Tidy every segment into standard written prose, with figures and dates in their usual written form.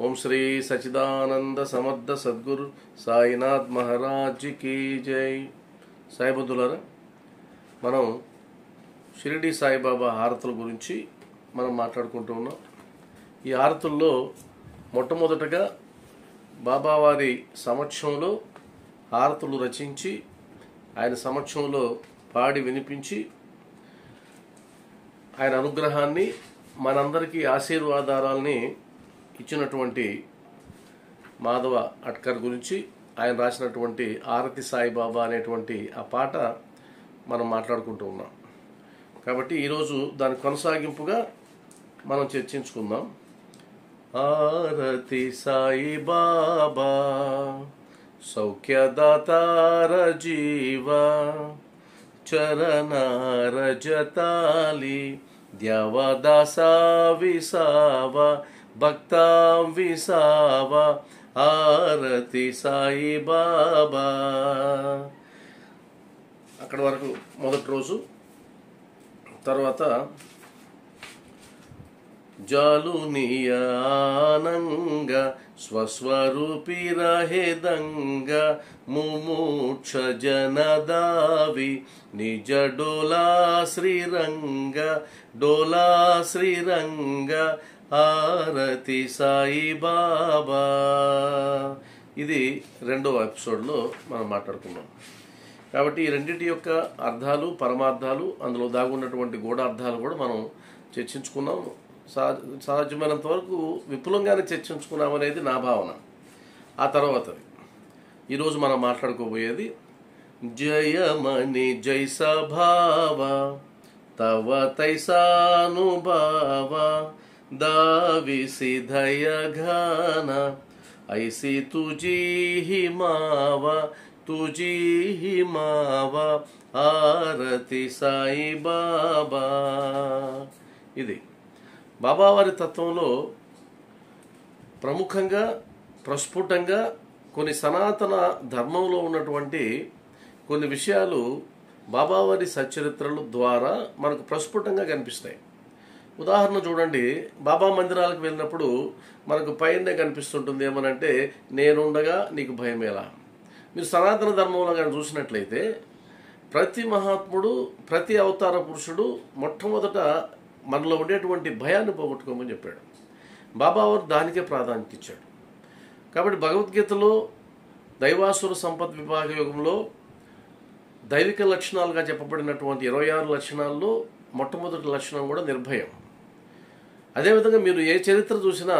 ఓం శ్రీ సచిదానంద సమర్థ సద్గురు సాయినాథ్ మహారాజ్ కీ జై. సాయిబంధులారా, మనం షిరిడి సాయిబాబా హారతుల గురించి మనం మాట్లాడుకుంటూ ఉన్నాం. ఈ హారతుల్లో మొట్టమొదటగా బాబావారి సమక్షంలో హారతులు రచించి ఆయన సమక్షంలో పాడి వినిపించి ఆయన అనుగ్రహాన్ని మనందరికీ ఆశీర్వాదాలని ఇచ్చినటువంటి మాధవ అట్కర్ గురించి ఆయన రాసినటువంటి ఆరతి సాయిబాబా అనేటువంటి ఆ పాట మనం మాట్లాడుకుంటూ ఉన్నాం. కాబట్టి ఈరోజు దాని కొనసాగింపుగా మనం చర్చించుకుందాం. ఆరతి సాయిబాబా సౌఖ్యదాతార జీవ చరణార జతాలి ద్యావదాసా విసావ భక్తాం విసావ ఆరతి సాయిబాబా. అక్కడి వరకు మొదటి రోజు. తర్వాత జాలునియానంగ స్వస్వరూపి రహేదంగ ముమూక్ష జనదావి నిజ డోలా శ్రీరంగ డోలా శ్రీరంగ ఆరతి సాయిబాబా. ఇది రెండవ ఎపిసోడ్లో మనం మాట్లాడుకున్నాం. కాబట్టి ఈ రెండింటి యొక్క అర్థాలు పరమార్థాలు అందులో దాగున్నటువంటి గూఢార్థాలు కూడా మనం చర్చించుకున్నాం. సాధ్యమైనంత వరకు విపులంగానే చర్చించుకున్నాం అనేది నా భావన. ఆ తర్వాతది ఈరోజు మనం మాట్లాడుకోబోయేది జయమణి జైసా భావ తవ తైసానుభావ దావి సిధయ ఘన ఐసి తుజీ హిమావ తుజీ హిమావ ఆరతి సాయిబాబా. ఇది బాబావారి తత్వంలో ప్రముఖంగా ప్రస్ఫుటంగా కొన్ని సనాతన ధర్మంలో ఉన్నటువంటి కొన్ని విషయాలు బాబావారి సచ్చరిత్రల ద్వారా మనకు ప్రస్ఫుటంగా కనిపిస్తాయి. ఉదాహరణ చూడండి, బాబా మందిరాలకు వెళ్ళినప్పుడు మనకు పైనే కనిపిస్తుంటుంది ఏమనంటే నేనుండగా నీకు భయమేలా. మీరు సనాతన ధర్మంలో కానీ చూసినట్లయితే ప్రతి మహాత్ముడు ప్రతి అవతార పురుషుడు మొట్టమొదట మనలో ఉండేటువంటి భయాన్ని పోగొట్టుకోమని చెప్పాడు. బాబావారు దానికే ప్రాధాన్యత ఇచ్చాడు. కాబట్టి భగవద్గీతలో దైవాసుర సంపత్ విభాగ యోగంలో దైవిక లక్షణాలుగా చెప్పబడినటువంటి 26 లక్షణాల్లో మొట్టమొదటి లక్షణం కూడా నిర్భయం. అదేవిధంగా మీరు ఏ చరిత్ర చూసినా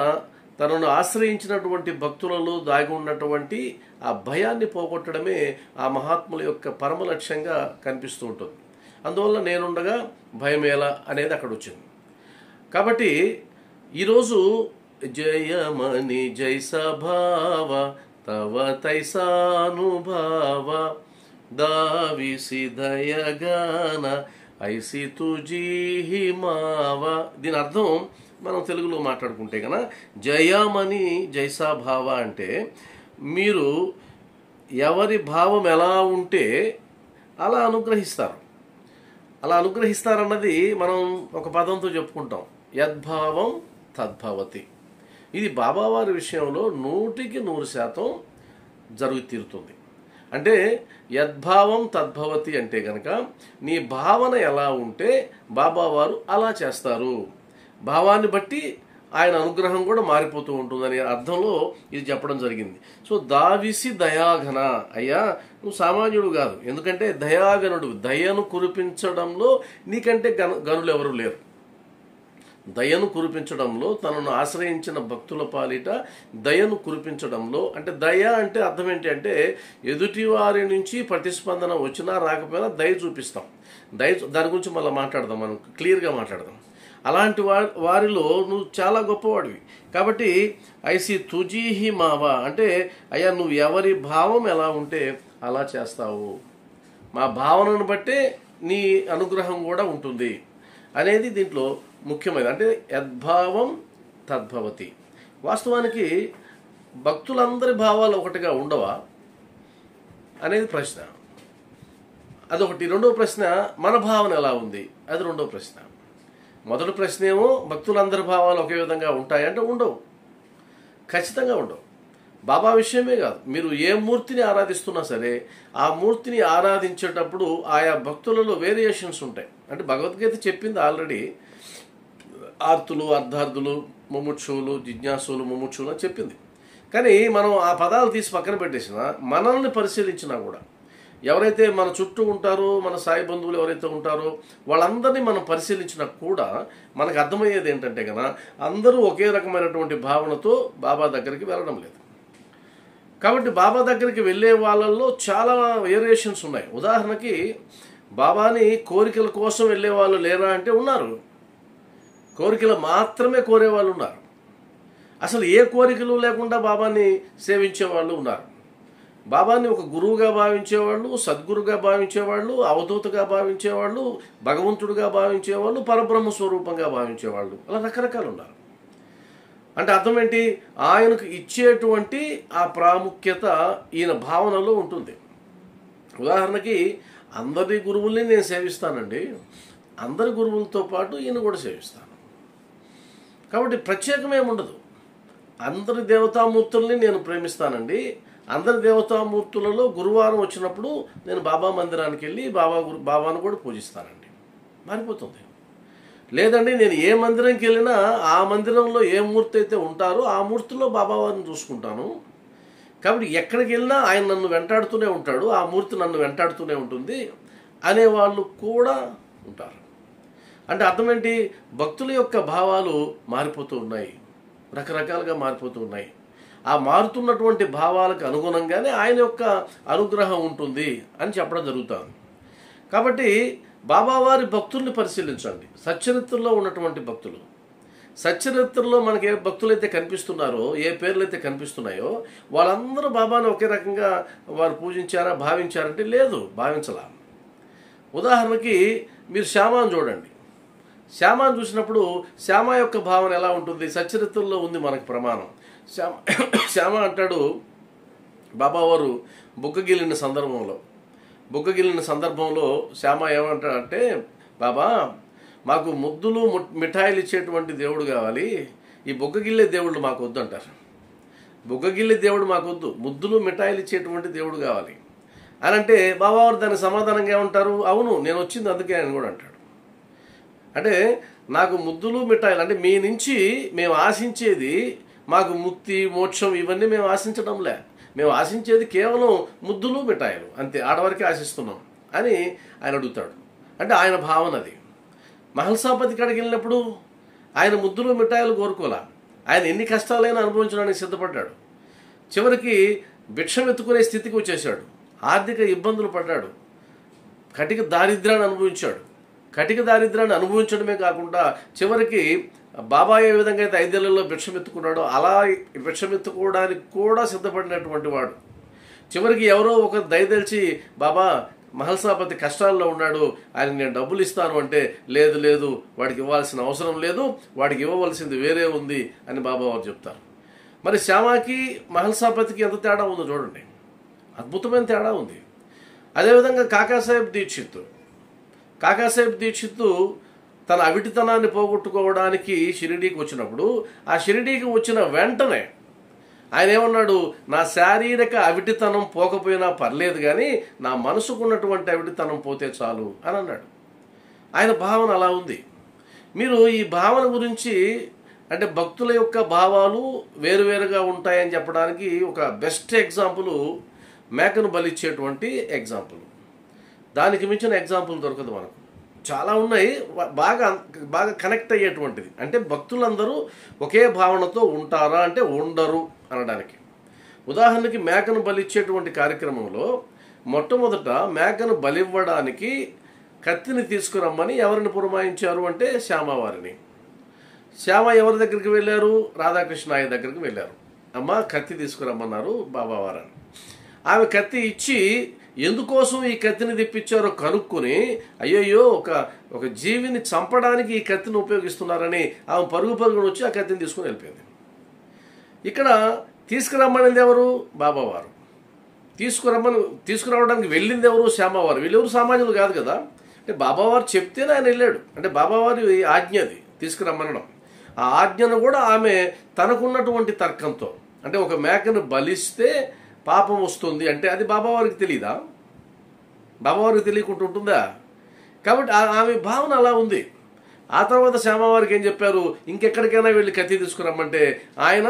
తనను ఆశ్రయించినటువంటి భక్తులలో దాగి ఉన్నటువంటి ఆ భయాన్ని పోగొట్టడమే ఆ మహాత్ముల యొక్క పరమ లక్ష్యంగా కనిపిస్తూ ఉంటుంది. అందువల్ల నేనుండగా భయమేలా అనేది అక్కడ వచ్చింది. కాబట్టి ఈరోజు జయమణి జైసా భావ తవ తైసానుభావ దావి సిధయ గాన ఐసి తుజీ హిమావ. దీని అర్థం మనం తెలుగులో మాట్లాడుకుంటే కనుక జయమణి జైసా భావ అంటే మీరు ఎవరి భావం ఎలా ఉంటే అలా అనుగ్రహిస్తారు. అలా అనుగ్రహిస్తారన్నది మనం ఒక పదంతో చెప్పుకుంటాం, యద్భావం తద్భవతి. ఇది బాబావారి విషయంలో 100% జరుగు తీరుతుంది. అంటే యద్భావం తద్భవతి అంటే కనుక నీ భావన ఎలా ఉంటే బాబావారు అలా చేస్తారు. భావాన్ని బట్టి ఆయన అనుగ్రహం కూడా మారిపోతూ ఉంటుందనే అర్థంలో ఇది చెప్పడం జరిగింది. సో దావిసి దయాఘన, అయ్యా నువ్వు సామాన్యుడు కాదు, ఎందుకంటే దయాగనుడు. దయను కురిపించడంలో నీకంటే గనులు ఎవరు లేరు. దయను కురిపించడంలో తనను ఆశ్రయించిన భక్తుల పాలిట దయను కురిపించడంలో, అంటే దయ అంటే అర్థం ఏంటి అంటే ఎదుటి వారి నుంచి ప్రతిస్పందన వచ్చినా రాకపోయినా దయ చూపిస్తాం. దాని గురించి మళ్ళీ మాట్లాడదాం, మనం క్లియర్గా మాట్లాడదాం. అలాంటి వారిలో నువ్వు చాలా గొప్పవాడివి. కాబట్టి ఐసి తుజీహి మావా అంటే అయ్యా నువ్వు ఎవరి భావం ఎలా ఉంటే అలా చేస్తావు, మా భావనను బట్టే నీ అనుగ్రహం కూడా ఉంటుంది అనేది దీంట్లో ముఖ్యమైనది. అంటే యద్భావం తద్భవతి. వాస్తవానికి భక్తులందరి భావాలు ఒకటిగా ఉండవా అనేది ప్రశ్న. అదొకటి. రెండవ ప్రశ్న, మన భావన ఎలా ఉంది, అది రెండవ ప్రశ్న. మొదటి ప్రశ్న ఏమో భక్తులందరి భావాలు ఒకే విధంగా ఉంటాయంటే ఉండవు. ఖచ్చితంగా ఉండవు. బాబా విషయమే కాదు, మీరు ఏ మూర్తిని ఆరాధిస్తున్నా సరే ఆ మూర్తిని ఆరాధించేటప్పుడు ఆయా భక్తులలో వేరియేషన్స్ ఉంటాయి. అంటే భగవద్గీత చెప్పింది ఆల్రెడీ, ఆర్తులు, అర్ధార్థులు, ముముక్షువులు, జిజ్ఞాసులు, ముముక్షువులు అని చెప్పింది. కానీ మనం ఆ పదాలు తీసి పక్కన పెట్టేసినా మనల్ని పరిశీలించినా కూడా ఎవరైతే మన చుట్టూ ఉంటారో, మన సాయి బంధువులు ఎవరైతే ఉంటారో వాళ్ళందరినీ మనం పరిశీలించినా కూడా మనకు అర్థమయ్యేది ఏంటంటే కదా, అందరూ ఒకే రకమైనటువంటి భావనతో బాబా దగ్గరికి వెళ్ళడం లేదు. కాబట్టి బాబా దగ్గరికి వెళ్ళే వాళ్ళల్లో చాలా వేరియేషన్స్ ఉన్నాయి. ఉదాహరణకి బాబాని కోరికల కోసం వెళ్ళే వాళ్ళు లేరా అంటే ఉన్నారు. కోరికలు మాత్రమే కోరే వాళ్ళు ఉన్నారు. అసలు ఏ కోరికలు లేకుండా బాబాని సేవించే వాళ్ళు ఉన్నారు. బాబాని ఒక గురువుగా భావించేవాళ్ళు, సద్గురుగా భావించేవాళ్ళు, అవధూతగా భావించేవాళ్ళు, భగవంతుడిగా భావించేవాళ్ళు, పరబ్రహ్మ స్వరూపంగా భావించేవాళ్ళు, అలా రకరకాలు ఉన్నారు. అంటే అర్థం ఏంటి, ఆయనకు ఇచ్చేటువంటి ఆ ప్రాముఖ్యత ఈయన భావనలో ఉంటుంది. ఉదాహరణకి అందరి గురువుల్ని నేను సేవిస్తానండి, అందరి గురువులతో పాటు ఈయన కూడా సేవిస్తాను. కాబట్టి ప్రత్యేకమేముండదు. అందరి దేవతామూర్తుల్ని నేను ప్రేమిస్తానండి, అందరి దేవతామూర్తులలో గురువారం వచ్చినప్పుడు నేను బాబా మందిరానికి వెళ్ళి బాబాను కూడా పూజిస్తానండి. మారిపోతుంది. లేదండి నేను ఏ మందిరంకి వెళ్ళినా ఆ మందిరంలో ఏ మూర్తి అయితే ఉంటారో ఆ మూర్తిలో బాబావారిని చూసుకుంటాను. కాబట్టి ఎక్కడికి వెళ్ళినా ఆయన నన్ను వెంటాడుతూనే ఉంటాడు, ఆ మూర్తి నన్ను వెంటాడుతూనే ఉంటుంది అనేవాళ్ళు కూడా ఉంటారు. అంటే అర్థం ఏంటి, భక్తుల యొక్క భావాలు మారిపోతూ ఉన్నాయి, రకరకాలుగా మారిపోతూ ఉన్నాయి. ఆ మారుతున్నటువంటి భావాలకు అనుగుణంగానే ఆయన యొక్క అనుగ్రహం ఉంటుంది అని చెప్పడం జరుగుతుంది. కాబట్టి బాబావారి భక్తుల్ని పరిశీలించండి. సచ్చరిత్రలో ఉన్నటువంటి భక్తులు, సచ్చరిత్రలో మనకి ఏ భక్తులైతే కనిపిస్తున్నారో, ఏ పేర్లైతే కనిపిస్తున్నాయో వాళ్ళందరూ బాబాను ఒకే రకంగా వారు పూజించారా, భావించారంటే లేదు, భావించలా. ఉదాహరణకి మీరు శ్యామాను చూడండి. శ్యామాను చూసినప్పుడు శ్యామ యొక్క భావన ఎలా ఉంటుంది, సచ్చరిత్రలో ఉంది మనకు ప్రమాణం. శ్యామ అంటాడు, బాబావారు బుగ్గగిలిన సందర్భంలో శ్యామ ఏమంటాడంటే, బాబా మాకు ముద్దులు మిఠాయిలు ఇచ్చేటువంటి దేవుడు కావాలి, ఈ బుగ్గగిల్లే దేవుళ్ళు మాకు వద్దు అంటారు. బుగ్గగిల్లే దేవుడు మాకు వద్దు, ముద్దులు మిఠాయిలు ఇచ్చేటువంటి దేవుడు కావాలి అని అంటే బాబావారు దానికి సమాధానంగా ఏమంటారు, అవును నేను వచ్చింది అందుకే అని కూడా అంటాడు. అంటే నాకు ముద్దులు మిఠాయిలు అంటే మీ నుంచి మేము ఆశించేది, మాకు ముక్తి మోక్షం ఇవన్నీ మేము ఆశించడంలే, మేము ఆశించేది కేవలం ముద్దులు మిఠాయిలు అంతే, ఆడవరకే ఆశిస్తున్నాం అని ఆయన అడుగుతాడు. అంటే ఆయన భావన అది. మహల్సాపతి కాడికి వెళ్ళినప్పుడు ఆయన ముద్దులు మిఠాయిలు కోరుకోలే, ఆయన ఎన్ని కష్టాలైనా అనుభవించడానికి సిద్ధపడ్డాడు. చివరికి భిక్షం ఎత్తుకునే స్థితికి వచ్చేసాడు, ఆర్థిక ఇబ్బందులు పడ్డాడు, కటిక దారిద్ర్యాన్ని అనుభవించాడు. కటిక దారిద్ర్యాన్ని అనుభవించడమే కాకుండా చివరికి బాబా ఏ విధంగా అయితే 5 ఏళ్లలో భిక్షం ఎత్తుకున్నాడో అలా భిక్షం ఎత్తుకోవడానికి కూడా సిద్ధపడినటువంటి వాడు. చివరికి ఎవరో ఒక దయదలిచి, బాబా మహల్సాపతి కష్టాల్లో ఉన్నాడు, ఆయన నేను డబ్బులు ఇస్తాను అంటే, లేదు లేదు వాడికి ఇవ్వాల్సిన అవసరం లేదు, వాడికి ఇవ్వవలసింది వేరే ఉంది అని బాబావారు చెప్తారు. మరి శ్యామాకి మహల్సాపతికి ఎంత తేడా ఉందో చూడండి, అద్భుతమైన తేడా ఉంది. అదేవిధంగా కాకాసాహెబ్ దీక్షిత్ తన అవిటితనాన్ని పోగొట్టుకోవడానికి షిరిడీకి వచ్చినప్పుడు, ఆ షిరిడీకి వచ్చిన వెంటనే ఆయన ఏమన్నాడు, నా శారీరక అవిటితనం పోకపోయినా పర్లేదు కానీ నా మనసుకున్నటువంటి అవిటితనం పోతే చాలు అని అన్నాడు. ఆయన భావన అలా ఉంది. మీరు ఈ భావన గురించి అంటే భక్తుల యొక్క భావాలు వేరువేరుగా ఉంటాయని చెప్పడానికి ఒక బెస్ట్ ఎగ్జాంపుల్ మేకను బలిచ్చేటువంటి ఎగ్జాంపుల్. దానికి మించిన ఎగ్జాంపుల్ దొరకదు మనకు. చాలా ఉన్నాయి, బాగా కనెక్ట్ అయ్యేటువంటిది. అంటే భక్తులందరూ ఒకే భావనతో ఉంటారా అంటే ఉండరు అనడానికి. ఉదాహరణకి మేకను బలిచ్చేటువంటి కార్యక్రమంలో మొట్టమొదట మేకను బలివ్వడానికి కత్తిని తీసుకురమ్మని ఎవరిని పురమాయించారు అంటే శ్యామవారిని. శ్యామ ఎవరి దగ్గరికి వెళ్ళారు, రాధాకృష్ణయ్య దగ్గరికి వెళ్ళారు. అమ్మ కత్తి తీసుకురమ్మన్నారు బాబావారని. ఆమె కత్తి ఇచ్చి ఎందుకోసం ఈ కత్తిని తెప్పించారో కనుక్కొని, అయ్యయ్యో ఒక జీవిని చంపడానికి ఈ కత్తిని ఉపయోగిస్తున్నారని ఆమె పరుగున వచ్చి ఆ కత్తిని తీసుకుని వెళ్ళిపోయింది. ఇక్కడ తీసుకురమ్మనింది ఎవరు, బాబావారు. తీసుకురావడానికి వెళ్ళింది ఎవరు, శ్యామవారు. వీళ్ళెవరు సామాన్యులు కాదు కదా. అంటే బాబావారు చెప్తేనే ఆయన వెళ్ళాడు, అంటే బాబావారి ఆజ్ఞ అది తీసుకురమ్మనడం. ఆ ఆజ్ఞను కూడా ఆమె తనకున్నటువంటి తర్కంతో, అంటే ఒక మేకను బలిస్తే పాపం వస్తుంది అంటే అది బాబావారికి తెలియదా? బాబావారికి తెలియకుండా ఉంటుందా? కాబట్టి ఆమె భావన అలా ఉంది. ఆ తర్వాత శ్యామవారికి ఏం చెప్పారు, ఇంకెక్కడికైనా వెళ్ళి కత్తి తీసుకురమ్మంటే ఆయన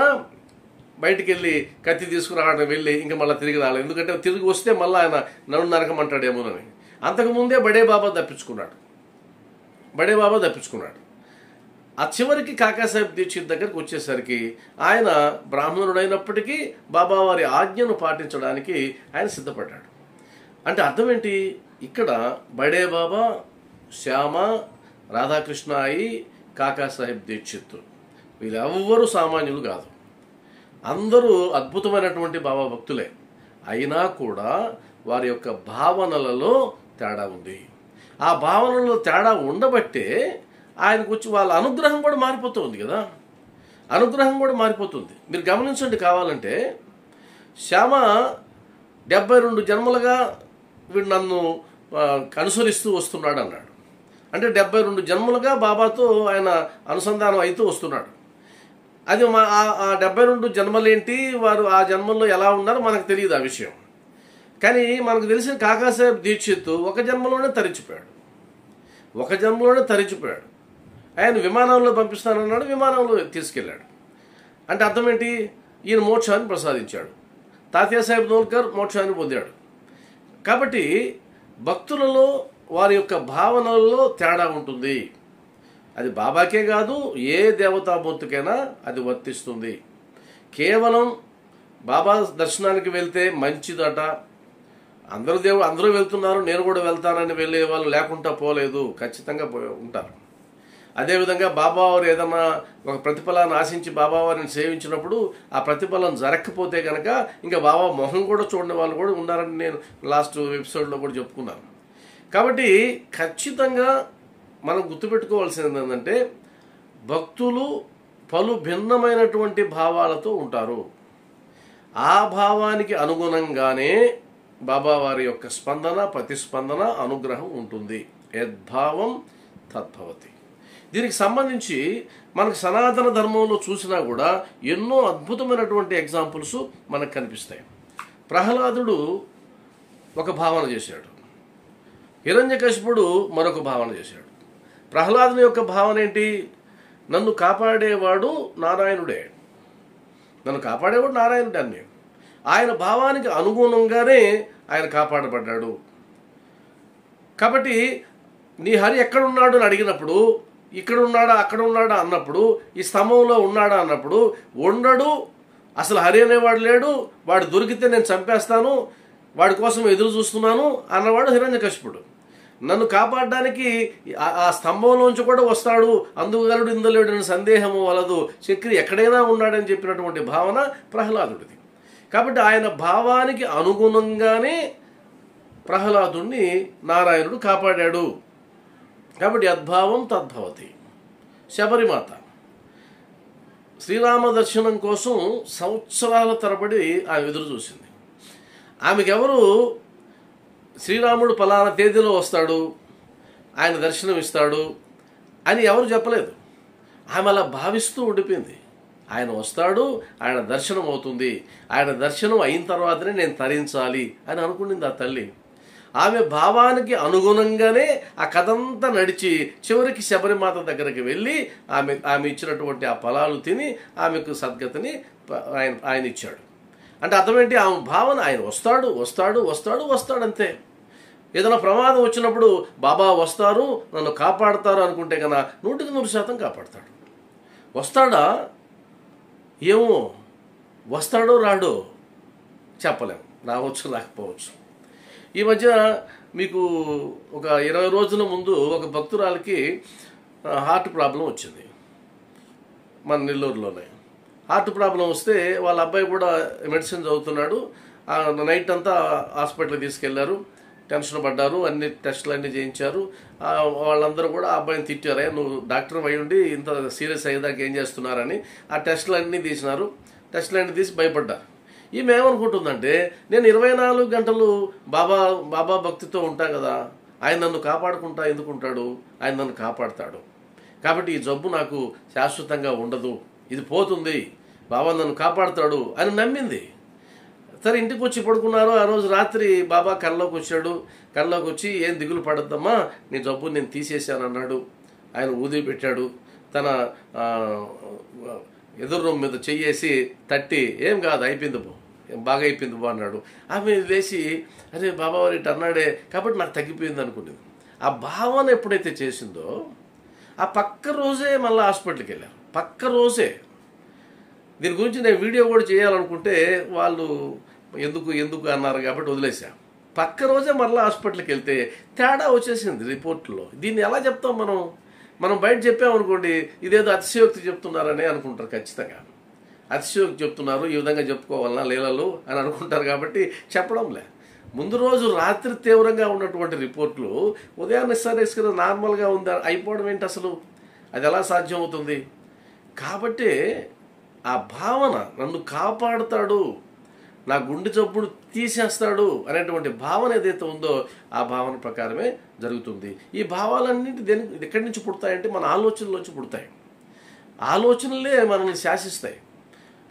బయటికి వెళ్ళి కత్తి తీసుకురావడం వెళ్ళి ఇంకా మళ్ళీ తిరిగి రాలేదు. ఎందుకంటే తిరిగి వస్తే మళ్ళీ ఆయన నన్ను నరకమంటాడేమోనని. అంతకుముందే బడే బాబా తప్పించుకున్నాడు. ఆ చివరికి కాకాసాహెబ్ దీక్షిత్ దగ్గరికి వచ్చేసరికి ఆయన బ్రాహ్మణుడైనప్పటికీ బాబావారి ఆజ్ఞను పాటించడానికి ఆయన సిద్ధపడ్డాడు. అంటే అర్థం ఏంటి? ఇక్కడ బడే బాబా, శ్యామ, రాధాకృష్ణ అయి, కాకాసాహెబ్ దీక్షిత్ వీళ్ళెవ్వరూ సామాన్యులు కాదు. అందరూ అద్భుతమైనటువంటి బాబా భక్తులే. అయినా కూడా వారి యొక్క భావనలలో తేడా ఉంది. ఆ భావనలో తేడా ఉండబట్టే ఆయనకు వచ్చి వాళ్ళ అనుగ్రహం కూడా మారిపోతుంది కదా. అనుగ్రహం కూడా మారిపోతుంది. మీరు గమనించండి కావాలంటే, శ్యామ 72 జన్మలుగా వీడు నన్ను అనుసరిస్తూ వస్తున్నాడు అన్నాడు. అంటే 72 జన్మలుగా బాబాతో ఆయన అనుసంధానం అవుతూ వస్తున్నాడు. అది ఆ 72 జన్మలేంటి, వారు ఆ జన్మల్లో ఎలా ఉన్నారో మనకు తెలియదు ఆ విషయం. కానీ మనకు తెలిసిన కాకాసాహెబ్ దీక్షిత్ ఒక జన్మలోనే తరించిపోయాడు. ఆయన విమానంలో పంపిస్తానన్నాడు, విమానంలో తీసుకెళ్ళాడు. అంటే అర్థం ఏంటి? ఈయన మోక్షాన్ని ప్రసాదించాడు. తాత్యా సాహెబ్ నోల్కర్ మోక్షాన్ని పొందాడు. కాబట్టి భక్తులలో వారి యొక్క భావనలలో తేడా ఉంటుంది. అది బాబాకే కాదు, ఏ దేవతామూర్తికైనా అది వర్తిస్తుంది. కేవలం బాబా దర్శనానికి వెళ్తే మంచిదట, అందరూ వెళ్తున్నారు నేను కూడా వెళ్తానని వెళ్ళే వాళ్ళు లేకుండా పోలేదు, ఖచ్చితంగా ఉంటారు. అదేవిధంగా బాబావారు ఏదన్నా ఒక ప్రతిఫలాన్ని ఆశించి బాబావారిని సేవించినప్పుడు ఆ ప్రతిఫలం జరగకపోతే కనుక ఇంకా బాబా మొహం కూడా చూడని వాళ్ళు కూడా ఉన్నారని నేను లాస్ట్ ఎపిసోడ్లో కూడా చెప్పుకున్నాను. కాబట్టి ఖచ్చితంగా మనం గుర్తుపెట్టుకోవాల్సింది ఏంటంటే, భక్తులు పలు భిన్నమైనటువంటి భావాలతో ఉంటారు. ఆ భావానికి అనుగుణంగానే బాబావారి యొక్క స్పందన, ప్రతిస్పందన, అనుగ్రహం ఉంటుంది. యద్భావం తద్భవతి. దీనికి సంబంధించి మనకు సనాతన ధర్మంలో చూసినా కూడా ఎన్నో అద్భుతమైనటువంటి ఎగ్జాంపుల్స్ మనకు కనిపిస్తాయి. ప్రహ్లాదుడు ఒక భావన చేశాడు, హిరణ్యకశిపుడు మరొక భావన చేశాడు. ప్రహ్లాదుని యొక్క భావన ఏంటి? నన్ను కాపాడేవాడు నారాయణుడే అని. ఆయన భావానికి అనుగుణంగానే ఆయన కాపాడబడ్డాడు. కాబట్టి నీ హరి ఎక్కడున్నాడు అని అడిగినప్పుడు, ఇక్కడ ఉన్నాడా అక్కడ ఉన్నాడా అన్నప్పుడు, ఈ స్తంభంలో ఉన్నాడా అన్నప్పుడు, ఉండడు, అసలు హరి అనేవాడు లేడు, వాడు దొరికితే నేను చంపేస్తాను, వాడి కోసం ఎదురు చూస్తున్నాను అన్నవాడు హిరణ్యకశిపుడు. నన్ను కాపాడడానికి ఆ స్తంభంలోంచి కూడా వస్తాడు, అందుగలడు ఇందులేడు అని సందేహము వలదు, చక్రి ఎక్కడైనా ఉన్నాడని చెప్పినటువంటి భావన ప్రహ్లాదుడిది. కాబట్టి ఆయన భావానికి అనుగుణంగానే ప్రహ్లాదుడిని నారాయణుడు కాపాడాడు. కాబట్టి యద్భావం తద్భవతి. శబరిమాత శ్రీరామ దర్శనం కోసం సంవత్సరాల తరబడి ఆమె ఎదురు చూసింది. ఆమెకెవరు శ్రీరాముడు ఫలానా తేదీలో వస్తాడు, ఆయన దర్శనం ఇస్తాడు అని ఎవరు చెప్పలేదు. ఆమె అలా భావిస్తూ ఉండిపోయింది. ఆయన వస్తాడు, ఆయన దర్శనం అవుతుంది, ఆయన దర్శనం అయిన తర్వాతనే నేను తరించాలి అని అనుకునింది ఆ తల్లి. ఆమె భావానికి అనుగుణంగానే ఆ కథంతా నడిచి చివరికి శబరిమాత దగ్గరికి వెళ్ళి ఆమె ఇచ్చినటువంటి ఆ ఫలాలు తిని ఆమెకు సద్గతిని ఆయన ఇచ్చాడు. అంటే అర్థం ఏంటి? ఆమె భావన ఆయన వస్తాడు అంతే. ఏదైనా ప్రమాదం వచ్చినప్పుడు బాబా వస్తారు, నన్ను కాపాడతారు అనుకుంటే కన్నా 100% కాపాడతాడు. వస్తాడా ఏమో, వస్తాడో రాడో చెప్పలేము, రావచ్చు రాకపోవచ్చు. ఈ మధ్య మీకు ఒక 20 రోజుల ముందు ఒక భక్తురాలకి హార్ట్ ప్రాబ్లం వచ్చింది మన నెల్లూరులోనే. హార్ట్ ప్రాబ్లం వస్తే వాళ్ళ అబ్బాయి కూడా మెడిసిన్ చదువుతున్నాడు. నైట్ అంతా హాస్పిటల్కి తీసుకెళ్లారు, టెన్షన్ పడ్డారు, అన్ని టెస్టులు అన్నీ చేయించారు. వాళ్ళందరూ కూడా ఆ అబ్బాయిని తిట్టారు, నువ్వు డాక్టర్ అయి ఉండి ఇంత సీరియస్ అయ్యేదాకా ఏం చేస్తున్నారని. ఆ టెస్టులు అన్నీ తీసినారు, టెస్టులు అన్నీ తీసి భయపడ్డారు. ఈమె ఏమనుకుంటుందంటే, నేను 24 గంటలు బాబా భక్తితో ఉంటా కదా, ఆయన నన్ను కాపాడుకుంటా ఎందుకుంటాడు, ఆయన నన్ను కాపాడతాడు. కాబట్టి ఈ జబ్బు నాకు శాశ్వతంగా ఉండదు, ఇది పోతుంది, బాబా నన్ను కాపాడుతాడు అని నమ్మింది. సరే ఇంటికి వచ్చి పడుకున్నారు. ఆ రోజు రాత్రి బాబా కల్లోకి వచ్చాడు. కల్లోకి వచ్చి ఏం దిగులు పడద్దమ్మా, నీ జబ్బు నేను తీసేశాను అన్నాడు. ఆయన ఊది పెట్టాడు. తన ఎదురు రూమ్ మీద చెయ్యేసి తట్టి, ఏం కాదు, అయిపోయింది బో, బాగా అయిపోయింది బో అన్నాడు. ఆమె లేచి, అరే బాబా వారు ఇటు అన్నాడే కాబట్టి నాకు తగ్గిపోయింది అనుకునేది. ఆ భావన ఎప్పుడైతే చేసిందో ఆ పక్క రోజే మళ్ళీ హాస్పిటల్కి వెళ్ళారు. పక్క రోజే. దీని గురించి నేను వీడియో కూడా చేయాలనుకుంటే వాళ్ళు ఎందుకు అన్నారు కాబట్టి వదిలేసా. పక్క రోజే మళ్ళీ హాస్పిటల్కి వెళ్తే తేడా వచ్చేసింది రిపోర్ట్లో. దీన్ని ఎలా చెప్తాం మనం బయట చెప్పామనుకోండి, ఇదేదో అతిశయోక్తి చెప్తున్నారని అనుకుంటారు. ఖచ్చితంగా అతిశయోక్తి చెప్తున్నారు, ఈ విధంగా చెప్పుకోవాలన్నా లీలలు అని అనుకుంటారు. కాబట్టి చెప్పడంలే. ముందు రోజు రాత్రి తీవ్రంగా ఉన్నటువంటి రిపోర్ట్లు ఉదయాన్నే సరే నార్మల్గా ఉందా అయిపోవడం ఏంటి అసలు? అది ఎలా సాధ్యం అవుతుంది? కాబట్టి ఆ భావన, నన్ను కాపాడుతాడు, నా గుండె జబ్బును తీసేస్తాడు అనేటువంటి భావన ఏదైతే ఉందో ఆ భావన ప్రకారమే జరుగుతుంది. ఈ భావాలన్నింటి ఎక్కడి నుంచి పుడతాయంటే మన ఆలోచనలోంచి పుడతాయి. ఆలోచనలే మనల్ని శాసిస్తాయి.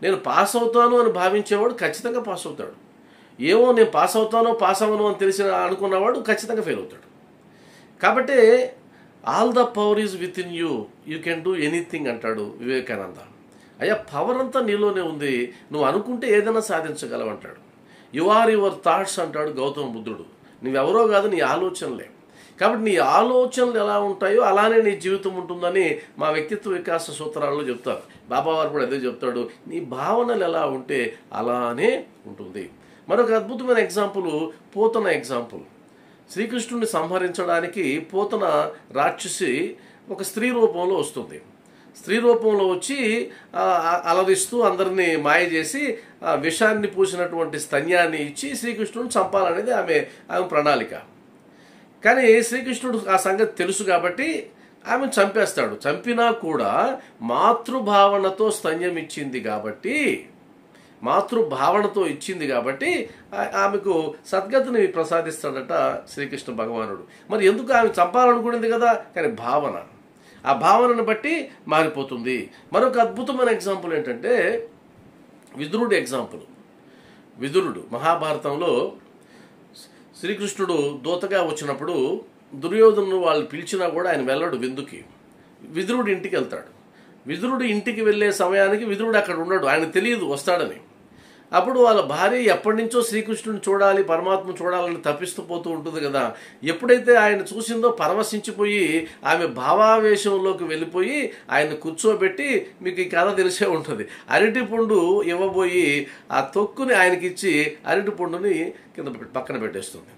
నేను పాస్ అవుతాను అని భావించేవాడు ఖచ్చితంగా పాస్ అవుతాడు. ఏమో నేను పాస్ అవుతానో పాస్ అవ్వను అని తెలిసి అనుకున్నవాడు ఖచ్చితంగా ఫెయిల్ అవుతాడు. కాబట్టి all the power is with in you, you can do anything అంటాడు వివేకానంద. అయ్యా, పవర్ అంతా నీలోనే ఉంది, నువ్వు అనుకుంటే ఏదైనా సాధించగలవు అంటాడు. యు ఆర్ యువర్ థాట్స్ అంటాడు గౌతమ బుద్ధుడు. నువ్వెవరో కాదు, నీ ఆలోచనలే. కాబట్టి నీ ఆలోచనలు ఎలా ఉంటాయో అలానే నీ జీవితం ఉంటుందని మా వ్యక్తిత్వ వికాస సూత్రాల్లో చెప్తారు. బాబావారు కూడా అదే చెప్తాడు, నీ భావనలు ఎలా ఉంటే అలానే ఉంటుంది. మరొక అద్భుతమైన ఎగ్జాంపుల్ పోతన ఎగ్జాంపుల్. శ్రీకృష్ణుడిని సంహరించడానికి పోతన రాక్షసి ఒక స్త్రీ రూపంలో వస్తుంది. స్త్రీ రూపంలో వచ్చి అలరిస్తూ అందరినీ మాయ చేసి విషాన్ని పూసినటువంటి స్తన్యాన్ని ఇచ్చి శ్రీకృష్ణుడిని చంపాలనేది ఆమె ప్రణాళిక. కానీ శ్రీకృష్ణుడు ఆ సంగతి తెలుసు కాబట్టి ఆమెను చంపేస్తాడు. చంపినా కూడా మాతృభావనతో స్తన్యం ఇచ్చింది కాబట్టి, ఆమెకు సద్గతిని ప్రసాదిస్తాడట శ్రీకృష్ణ భగవానుడు. మరి ఎందుకు ఆమె చంపాలనుకునేది కదా, కానీ భావన, ఆ భావనను బట్టి మారిపోతుంది. మరొక అద్భుతమైన ఎగ్జాంపుల్ ఏంటంటే విదురుడి ఎగ్జాంపుల్. విదురుడు మహాభారతంలో శ్రీకృష్ణుడు దూతగా వచ్చినప్పుడు దుర్యోధను వాళ్ళు పిలిచినా కూడా ఆయన వెళ్ళడు విందుకి. విదురుడు ఇంటికి వెళ్తాడు. విదురుడు ఇంటికి వెళ్ళే సమయానికి విదురుడు అక్కడ ఉండడు, ఆయన తెలియదు వస్తాడని. అప్పుడు వాళ్ళ భార్య ఎప్పటి నుంచో శ్రీకృష్ణుని చూడాలి, పరమాత్మ చూడాలని తప్పిస్తూ పోతూ ఉంటుంది కదా. ఎప్పుడైతే ఆయన చూసిందో పరవశించిపోయి ఆమె భావావేశంలోకి వెళ్ళిపోయి ఆయన కూర్చోబెట్టి, మీకు ఈ కథ తెలిసే ఉంటుంది, అరటి పండు ఇవ్వబోయి ఆ తొక్కుని ఆయనకిచ్చి అరటి పండుని పక్కన పెట్టేస్తుంది.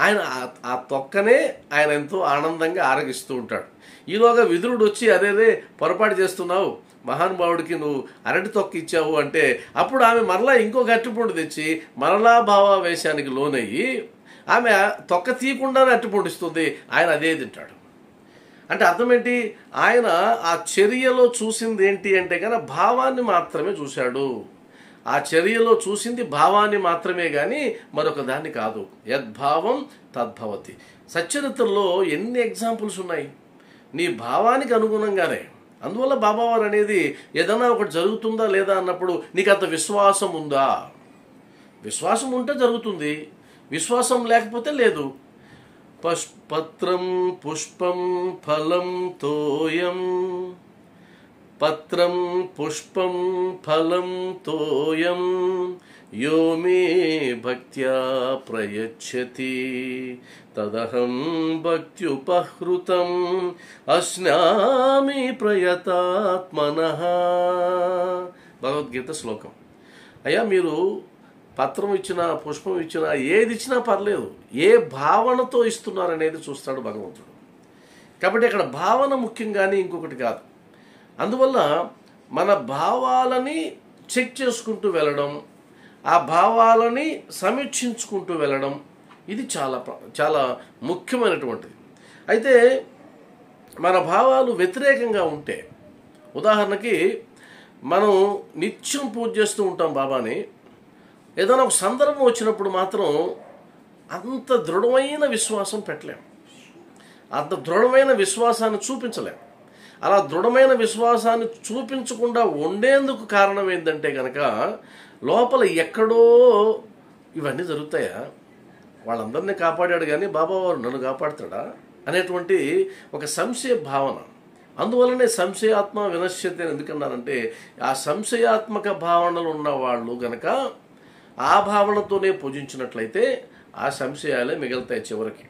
ఆయన ఆ తొక్కనే ఆయన ఎంతో ఆనందంగా ఆరగిస్తూ ఉంటాడు. ఈలోగా విదురుడు వచ్చి, అరేరే పొరపాటు చేస్తున్నావు, మహానుభావుడికి నువ్వు అరటి తొక్క ఇచ్చావు అంటే, అప్పుడు ఆమె మరలా ఇంకొక అరటిపండు తెచ్చి మరలా భావావేశానికి లోనయ్యి ఆమె తొక్క తీయకుండానే అరటిపండు ఇస్తుంది, ఆయన అదే తింటాడు. అంటే అర్థం ఏంటి? ఆయన ఆ చర్యలో చూసింది ఏంటి అంటే కనుక భావాన్ని మాత్రమే చూశాడు. ఆ చర్యలో చూసింది భావాన్ని మాత్రమే కానీ మరొక దాన్ని కాదు. యద్భావం తద్భవతి. సచ్చరిత్రలో ఎన్ని ఎగ్జాంపుల్స్ ఉన్నాయి నీ భావానికి అనుగుణంగానే. అందువల్ల బాబావారు అనేది ఏదైనా ఒకటి జరుగుతుందా లేదా అన్నప్పుడు నీకు అంత విశ్వాసం ఉందా? విశ్వాసం ఉంటే జరుగుతుంది, విశ్వాసం లేకపోతే లేదు. పత్రం పుష్పం ఫలం తోయం, పత్రం పుష్పం ఫలం తోయం యో మే భక్త్యా ప్రయచ్చతి తదహం భక్త్యుపహృతం అస్నామి ప్రయతాత్మనః. భగవద్గీత శ్లోకం. అయ్యా, మీరు పత్రం ఇచ్చినా పుష్పం ఇచ్చినా ఏది ఇచ్చినా పర్లేదు, ఏ భావనతో ఇస్తున్నారనేది చూస్తాడు భగవంతుడు. కాబట్టి ఇక్కడ భావన ముఖ్యం కానీ ఇంకొకటి కాదు. అందువల్ల మన భావాలని చెక్ చేసుకుంటూ వెళ్ళడం, ఆ భావాలని సమీక్షించుకుంటూ వెళ్ళడం, ఇది చాలా చాలా ముఖ్యమైనటువంటిది. అయితే మన భావాలు వ్యతిరేకంగా ఉంటే, ఉదాహరణకి మనం నిత్యం పూజ చేస్తూ ఉంటాం బాబాని, ఏదైనా ఒక సందర్భం వచ్చినప్పుడు మాత్రం అంత దృఢమైన విశ్వాసం పెట్టలేం, అంత దృఢమైన విశ్వాసాన్ని చూపించలేం. అలా దృఢమైన విశ్వాసాన్ని చూపించకుండా ఉండేందుకు కారణం ఏంటంటే కనుక లోపల ఎక్కడో ఇవన్నీ జరుగుతాయా, వాళ్ళందరినీ కాపాడాడు కానీ బాబా వారు నన్ను కాపాడుతాడా అనేటువంటి ఒక సంశయ భావన. అందువల్లనే సంశయాత్మ వినశ్యత అని ఎందుకన్నారంటే ఆ సంశయాత్మక భావనలు ఉన్న వాళ్ళు గనక ఆ భావనతోనే పూజించినట్లయితే ఆ సంశయాలే మిగులుతాయి చివరికి.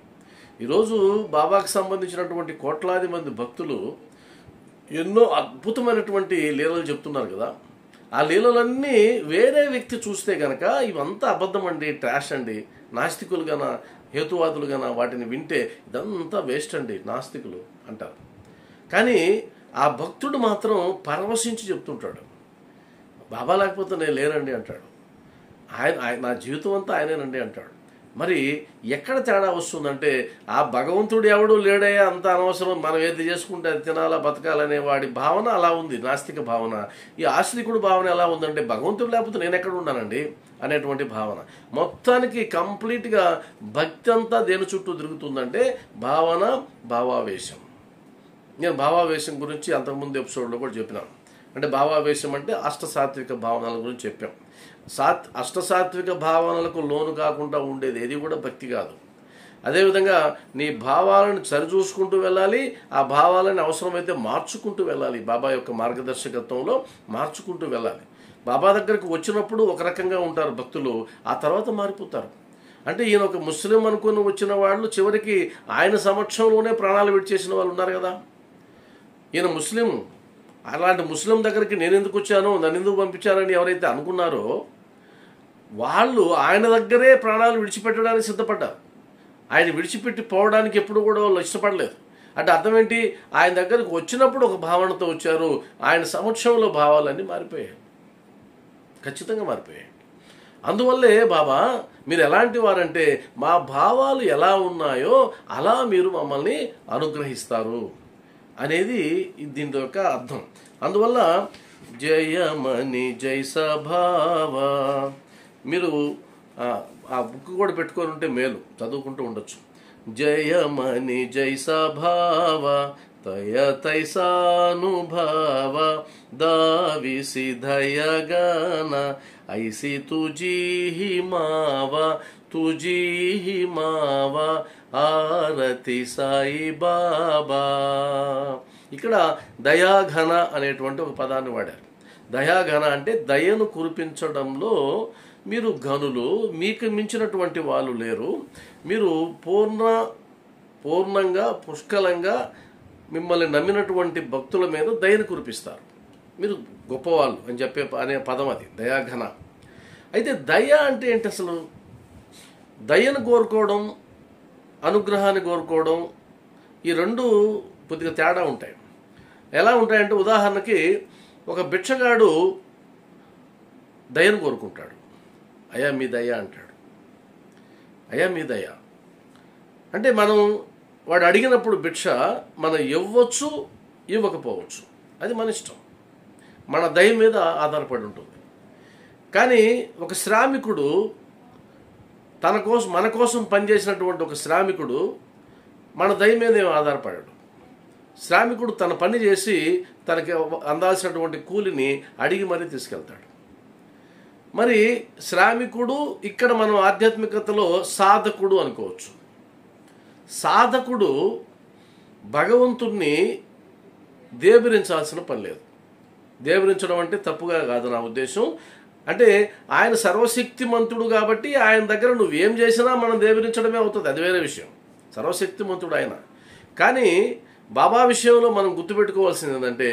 ఈరోజు బాబాకు సంబంధించినటువంటి కోట్లాది మంది భక్తులు ఎన్నో అద్భుతమైనటువంటి లీలలు చెప్తున్నారు కదా. ఆ లీలలన్నీ వేరే వ్యక్తి చూస్తే గనక ఇవంతా అబద్ధం అండి, ట్రాష్ అండి, నాస్తికులు గన హేతువాదులు గన వాటిని వింటే ఇదంతా వేస్ట్ అండి, నాస్తికులు అంటారు. కానీ ఆ భక్తుడు మాత్రం పరవశించి చెప్తుంటాడు, బాబా లేకపోతే నేను లేనండి అంటాడు, ఆయన నా జీవితం అంతా ఆయనేనండి అంటాడు. మరి ఎక్కడ తేడా వస్తుందంటే ఆ భగవంతుడు ఎవడు లేడయ్యా, అంత అనవసరం, మనం ఏది చేసుకుంటే అది తినాలా బతకాలనే వాడి భావన అలా ఉంది, నాస్తిక భావన. ఈ ఆస్తికుడు భావన ఎలా ఉందంటే భగవంతుడు లేకపోతే నేను ఎక్కడ ఉన్నానండి అనేటువంటి భావన. మొత్తానికి కంప్లీట్గా భక్తి అంతా దేని చుట్టూ తిరుగుతుందంటే భావన, భావావేశం. నేను భావావేశం గురించి అంతకుముందు ఎపిసోడ్లో కూడా చెప్పినాను. అంటే భావావేశం అంటే అష్టసాత్విక భావనల గురించి చెప్పాం. అష్టసాత్విక భావనలకు లోను కాకుండా ఉండేది ఏది కూడా భక్తి కాదు. అదేవిధంగా నీ భావాలను సరిచూసుకుంటూ వెళ్ళాలి, ఆ భావాలను అవసరమైతే మార్చుకుంటూ వెళ్ళాలి, బాబా యొక్క మార్గదర్శకత్వంలో మార్చుకుంటూ వెళ్ళాలి. బాబా దగ్గరికి వచ్చినప్పుడు ఒక రకంగా ఉంటారు భక్తులు, ఆ తర్వాత మారిపోతారు. అంటే ఈయన ఒక ముస్లిం అనుకుని వచ్చిన వాళ్ళు చివరికి ఆయన సమక్షంలోనే ప్రాణాలు విడిచేసిన వాళ్ళు ఉన్నారు కదా. ఈయన ముస్లిం, అలాంటి ముస్లిం దగ్గరికి నేను ఎందుకు వచ్చాను, నన్ను ఎందుకు పంపించారని ఎవరైతే అనుకున్నారో వాళ్ళు ఆయన దగ్గరే ప్రాణాలు విడిచిపెట్టడానికి సిద్ధపడ్డారు. ఆయన విడిచిపెట్టి పోవడానికి ఎప్పుడు కూడా వాళ్ళు ఇష్టపడలేదు. అంటే అర్థం ఏంటి, ఆయన దగ్గరకు వచ్చినప్పుడు ఒక భావనతో వచ్చారు, ఆయన సమక్షంలో భావాలన్నీ మారిపోయాయి, ఖచ్చితంగా మారిపోయాయి. అందువల్లే బాబా మీరు ఎలాంటి వారంటే మా భావాలు ఎలా ఉన్నాయో అలా మీరు మమ్మల్ని అనుగ్రహిస్తారు అనేది దీని యొక్క అర్థం. అందువల్ల జయమని జై సభావ, మీరు ఆ బుక్ కూడా పెట్టుకొని ఉంటే మేలు, చదువుకుంటూ ఉండొచ్చు. జయమని జై సభావ తయ తైసానుభావ దావిసి దయగన ఐసి తుజీ మావ ఆరతి సాయి బాబా. ఇక్కడ దయాఘన అనేటువంటి ఒక పదాన్ని వాడారు. దయాఘన అంటే దయను కురిపించడంలో మీరు ఘనులు, మీకు మించినటువంటి వాళ్ళు లేరు, మీరు పూర్ణంగా పుష్కలంగా మిమ్మల్ని నమ్మినటువంటి భక్తుల మీద దయను కురిపిస్తారు, మీరు గొప్పవాళ్ళు అని చెప్పే అనే పదం అది దయాఘన. అయితే దయ అంటే ఏంటి అసలు? దయను కోరుకోవడం, అనుగ్రహాన్ని కోరుకోవడం, ఈ రెండు కొద్దిగా తేడా ఉంటాయి. ఎలా ఉంటాయంటే ఉదాహరణకి ఒక భిక్షగాడు దయను కోరుకుంటాడు, అయ్యా మీ దయ అంటాడు. అయ్యా మీ దయ అంటే మనం వాడు అడిగినప్పుడు భిక్ష మనం ఇవ్వచ్చు ఇవ్వకపోవచ్చు, అది మన ఇష్టం, మన దయ మీద ఆధారపడి ఉంటుంది. కానీ ఒక శ్రామికుడు మన కోసం పనిచేసినటువంటి ఒక శ్రామికుడు మన దయ మీద ఏం ఆధారపడాడు. శ్రామికుడు తన పని చేసి తనకి అందాల్సినటువంటి కూలిని అడిగి మరీ తీసుకెళ్తాడు. మరి శ్రామికుడు ఇక్కడ మనం ఆధ్యాత్మికతలో సాధకుడు అనుకోవచ్చు. సాధకుడు భగవంతుణ్ణి దేబిరించాల్సిన పని లేదు. దేబిరించడం అంటే తప్పుగా కాదు నా ఉద్దేశం. అంటే ఆయన సర్వశక్తిమంతుడు కాబట్టి ఆయన దగ్గర నువ్వేం చేసినా మనం దేబిరించడమే అవుతుంది, అది వేరే విషయం. సర్వశక్తిమంతుడు ఆయన. కానీ బాబా విషయంలో మనం గుర్తుపెట్టుకోవాల్సింది ఏంటంటే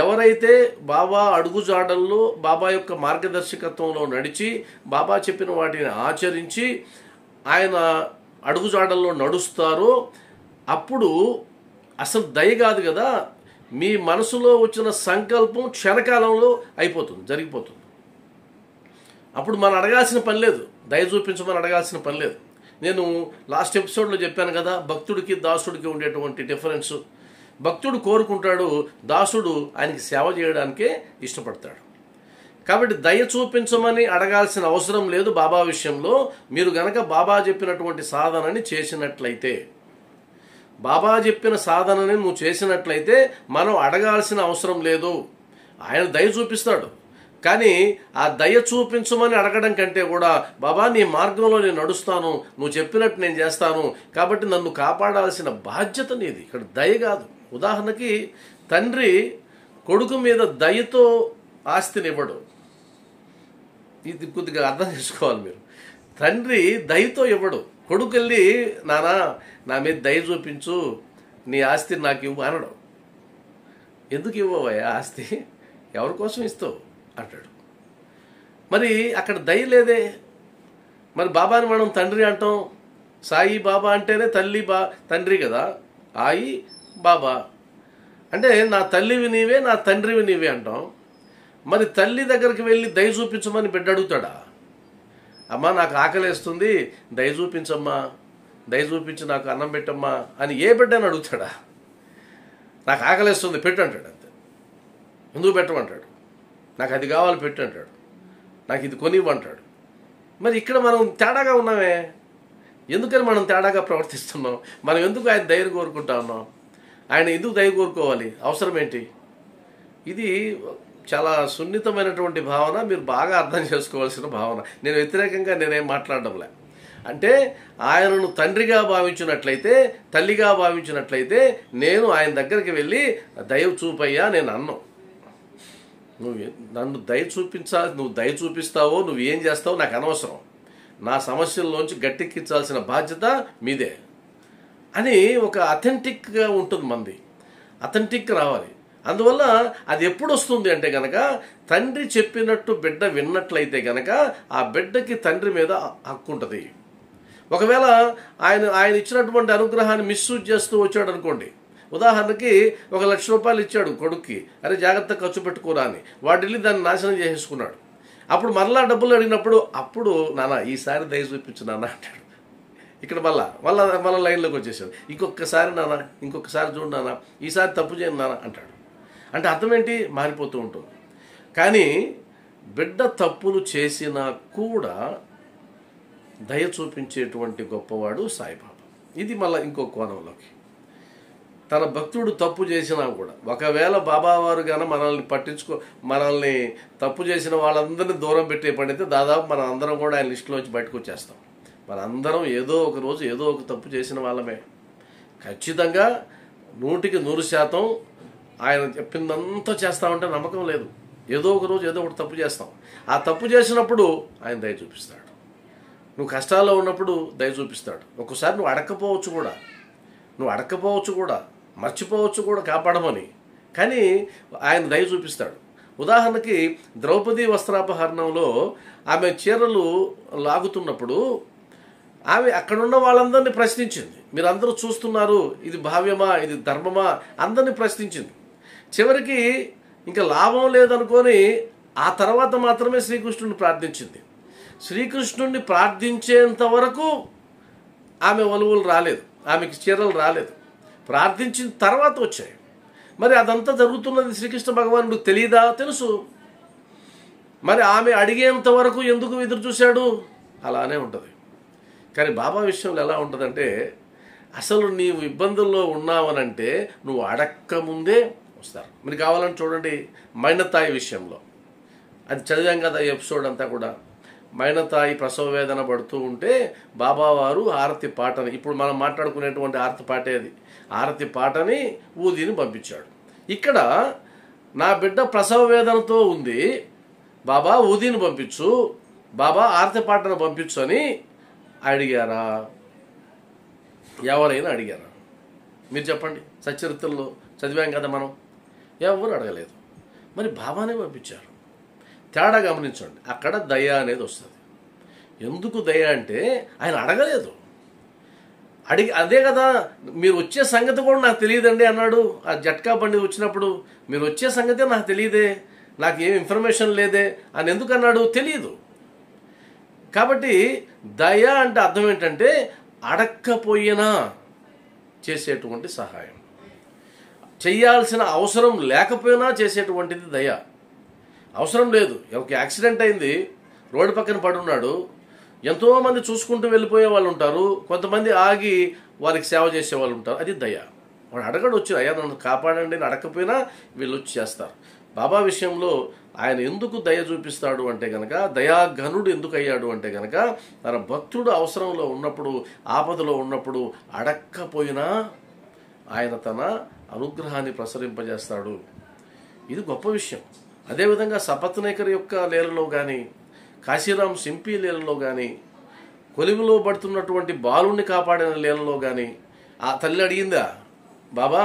ఎవరైతే బాబా అడుగుజాడల్లో బాబా యొక్క మార్గదర్శకత్వంలో నడిచి బాబా చెప్పిన వాటిని ఆచరించి ఆయన అడుగుజాడల్లో నడుస్తారో అప్పుడు అసలు దయ కాదు కదా, మీ మనసులో వచ్చిన సంకల్పం క్షణకాలంలో అయిపోతుంది, జరిగిపోతుంది. అప్పుడు మనం అడగాల్సిన పని లేదు, దయ చూపించమని అడగాల్సిన పని లేదు. నేను లాస్ట్ ఎపిసోడ్లో చెప్పాను కదా, భక్తుడికి దాసుడికి ఉండేటువంటి డిఫరెన్స్. భక్తుడు కోరుకుంటాడు, దాసుడు ఆయనకి సేవ చేయడానికే ఇష్టపడతాడు. కాబట్టి దయ చూపించమని అడగాల్సిన అవసరం లేదు బాబా విషయంలో. మీరు గనక బాబా చెప్పినటువంటి సాధనని చేసినట్లయితే బాబా చెప్పిన సాధనని నువ్వు చేసినట్లయితే మనం అడగాల్సిన అవసరం లేదు. ఆయన దయ చూపిస్తాడు. కానీ ఆ దయ చూపించమని అడగడం కంటే కూడా, బాబా నీ మార్గంలో నేను నడుస్తాను, నువ్వు చెప్పినట్టు నేను చేస్తాను, కాబట్టి నన్ను కాపాడాల్సిన బాధ్యత నీది. ఇక్కడ దయ కాదు. ఉదాహరణకి తండ్రి కొడుకు మీద దయతో ఆస్తినివ్వడు. ఇది కొద్దిగా అర్థం చేసుకోవాలి మీరు. తండ్రి దయతో ఇవ్వడు. కొడుకు వెళ్ళి నానా నా మీద దయ చూపించు, నీ ఆస్తిని నాకు ఇవ్వు అనడు. ఎందుకు ఇవ్వవయ్యా ఆస్తి, ఎవరి కోసం ఇస్తావు అంటాడు. మరి అక్కడ దయ లేదే. మరి బాబాని మనం తండ్రి అంటాం. సాయి బాబా అంటేనే తండ్రి కదా. ఆయి బాబా అంటే నా తల్లివి నీవే, నా తండ్రివి నీవే అంటాం. మరి తల్లి దగ్గరికి వెళ్ళి దయ చూపించమని బిడ్డ అడుగుతాడా? అమ్మా నాకు ఆకలేస్తుంది, దయ చూపించమ్మా, దయ చూపించి నాకు అన్నం పెట్టమ్మా అని ఏ బిడ్డని అడుగుతాడా? నాకు ఆకలేస్తుంది పెట్టు అంటాడు. అంతే. ఎందుకు పెట్టమంటాడు? నాకు అది కావాలి పెట్టు అంటాడు. నాకు ఇది కొనివ్వంటాడు. మరి ఇక్కడ మనం తేడాగా ఉన్నామే. ఎందుకని మనం తేడాగా ప్రవర్తిస్తున్నాం? మనం ఎందుకు ఆయన దయను కోరుకుంటా ఉన్నాం? ఆయన ఎందుకు దయ కోరుకోవాలి? అవసరం ఏంటి? ఇది చాలా సున్నితమైనటువంటి భావన. మీరు బాగా అర్థం చేసుకోవాల్సిన భావన. నేను వ్యతిరేకంగా నేనేం మాట్లాడడంలే. అంటే ఆయనను తండ్రిగా భావించినట్లయితే, తల్లిగా భావించినట్లయితే నేను ఆయన దగ్గరికి వెళ్ళి దయ చూపయ్యా నేను అన్నాం. నువ్వు నన్ను దయ చూపించాలి, నువ్వు దయ చూపిస్తావో నువ్వు ఏం చేస్తావో నాకు అనవసరం. నా సమస్యల్లోంచి గట్టెక్కించాల్సిన బాధ్యత మీదే అని ఒక అథెంటిక్గా ఉంటుంది. మంది అథెంటిక్ రావాలి. అందువల్ల అది ఎప్పుడు వస్తుంది అంటే గనక తండ్రి చెప్పినట్టు బిడ్డ విన్నట్లయితే గనక ఆ బిడ్డకి తండ్రి మీద హక్కు ఉంటుంది. ఒకవేళ ఆయన ఇచ్చినటువంటి అనుగ్రహాన్ని మిస్యూజ్ చేస్తూ వచ్చాడు అనుకోండి. ఉదాహరణకి 1,00,000 రూపాయలు ఇచ్చాడు కొడుక్కి, అరే జాగ్రత్త ఖర్చు పెట్టుకోరా అని. వాడు వెళ్ళి దాన్ని నాశనం చేసేసుకున్నాడు. అప్పుడు మరలా డబ్బులు అడిగినప్పుడు అప్పుడు నాన్న ఈసారి దయ చూపించు నాన్న అంటాడు. ఇక్కడ మళ్ళా లైన్లోకి వచ్చేసాడు. ఇంకొకసారి నాన్న, ఇంకొకసారి చూడు నాన్న, ఈసారి తప్పు చేయను నాన్న అంటాడు. అంటే అర్థం ఏంటి? మారిపోతూ ఉంటుంది. కానీ బిడ్డ తప్పులు చేసినా కూడా దయ చూపించేటువంటి గొప్పవాడు సాయిబాబా. ఇది మళ్ళీ ఇంకో కోణంలోకి. తన భక్తుడు తప్పు చేసినా కూడా, ఒకవేళ బాబావారు గాన మనల్ని తప్పు చేసిన వాళ్ళందరినీ దూరం పెట్టే పడితే దాదాపు మన అందరం కూడా ఆయన లిస్టులోంచి బయటకు వచ్చేస్తాం. మనందరం ఏదో ఒక రోజు ఏదో ఒక తప్పు చేసిన వాళ్ళమే. ఖచ్చితంగా 100% ఆయన చెప్పిందంతా చేస్తామంటే నమ్మకం లేదు. ఏదో ఒక రోజు ఏదో ఒకటి తప్పు చేస్తాం. ఆ తప్పు చేసినప్పుడు ఆయన దయ చూపిస్తాడు. నువ్వు కష్టాల్లో ఉన్నప్పుడు దయ చూపిస్తాడు. ఒక్కోసారి నువ్వు అడక్కపోవచ్చు కూడా, మర్చిపోవచ్చు కూడా కాపాడమని. కానీ ఆయన దయ చూపిస్తాడు. ఉదాహరణకి ద్రౌపది వస్త్రాపహరణంలో ఆమె చీరలు లాగుతున్నప్పుడు ఆమె అక్కడున్న వాళ్ళందరినీ ప్రశ్నించింది. మీరందరూ చూస్తున్నారు, ఇది భావ్యమా, ఇది ధర్మమా, అందరినీ ప్రశ్నించింది. చివరికి ఇంకా లాభం లేదనుకొని ఆ తర్వాత మాత్రమే శ్రీకృష్ణుడిని ప్రార్థించింది. శ్రీకృష్ణుడిని ప్రార్థించేంత వరకు ఆమె వలువలు రాలేదు, ఆమెకి చీరలు రాలేదు. ప్రార్థించిన తర్వాత వచ్చాయి. మరి అదంతా జరుగుతున్నది శ్రీకృష్ణ భగవానుడు తెలియదా? తెలుసు. మరి ఆమె అడిగేంత వరకు ఎందుకు ఎదురు చూశాడు? అలానే ఉంటుంది. కానీ బాబా విషయంలో ఎలా ఉంటుందంటే, అసలు నీవు ఇబ్బందుల్లో ఉన్నావనంటే నువ్వు అడక్కముందే వస్తారు. మీరు కావాలని చూడండి, మైనతాయి విషయంలో అది చదివాం కదా ఎపిసోడ్ అంతా కూడా. మైనతాయి ప్రసవ వేదన పడుతూ ఉంటే బాబావారు హారతి పాటని, ఇప్పుడు మనం మాట్లాడుకునేటువంటి హారతి పాటే అది, హారతి పాటని ఊదిని పంపించాడు. ఇక్కడ నా బిడ్డ ప్రసవ వేదనతో ఉంది, బాబా ఊదిని పంపించు, బాబా హారతి పాటను పంపించు అని అడిగారా? ఎవరైనా అడిగారా? మీరు చెప్పండి. సచరిత్రలో చదివాం కదా మనం, ఎవరు అడగలేదు. మరి బాబానే పంపించారు. తేడా గమనించండి. అక్కడ దయ అనేది వస్తుంది. ఎందుకు దయ అంటే ఆయన అడగలేదు. అదే కదా, మీరు వచ్చే సంగతి కూడా నాకు తెలియదండి అన్నాడు ఆ జట్కా బండి వచ్చినప్పుడు. మీరు వచ్చే సంగతే నాకు తెలియదే, నాకు ఏం ఇన్ఫర్మేషన్ లేదే అని ఎందుకు అన్నాడు? తెలియదు. కాబట్టి దయ అంటే అర్థం ఏంటంటే అడక్కపోయినా చేసేటువంటి సహాయం, చెయ్యాల్సిన అవసరం లేకపోయినా చేసేటువంటిది దయ. అవసరం లేదు, ఒక యాక్సిడెంట్ అయింది, రోడ్డు పక్కన పడున్నాడు, ఎంతోమంది చూసుకుంటూ వెళ్ళిపోయే వాళ్ళు ఉంటారు, కొంతమంది ఆగి వారికి సేవ చేసే వాళ్ళు ఉంటారు. అది దయ. వాడు అడగడు వచ్చి, అయ్యా నన్ను కాపాడండి అని అడగకపోయినా వీళ్ళు వచ్చి చేస్తారు. బాబా విషయంలో ఆయన ఎందుకు దయ చూపిస్తాడు అంటే గనక, దయాఘనుడు ఎందుకు అయ్యాడు అంటే గనక, తన భక్తుడు అవసరంలో ఉన్నప్పుడు, ఆపదలో ఉన్నప్పుడు అడక్కపోయినా ఆయన తన అనుగ్రహాన్ని ప్రసరింపజేస్తాడు. ఇది గొప్ప విషయం. అదేవిధంగా సపత్నేకర్ యొక్క లీలలో కానీ, కాశీరాం సింపి లీలలో కానీ, కొలిమిలో పడుతున్నటువంటి బాలుణ్ణి కాపాడిన లీలలో కానీ ఆ తల్లి అడిగిందా, బాబా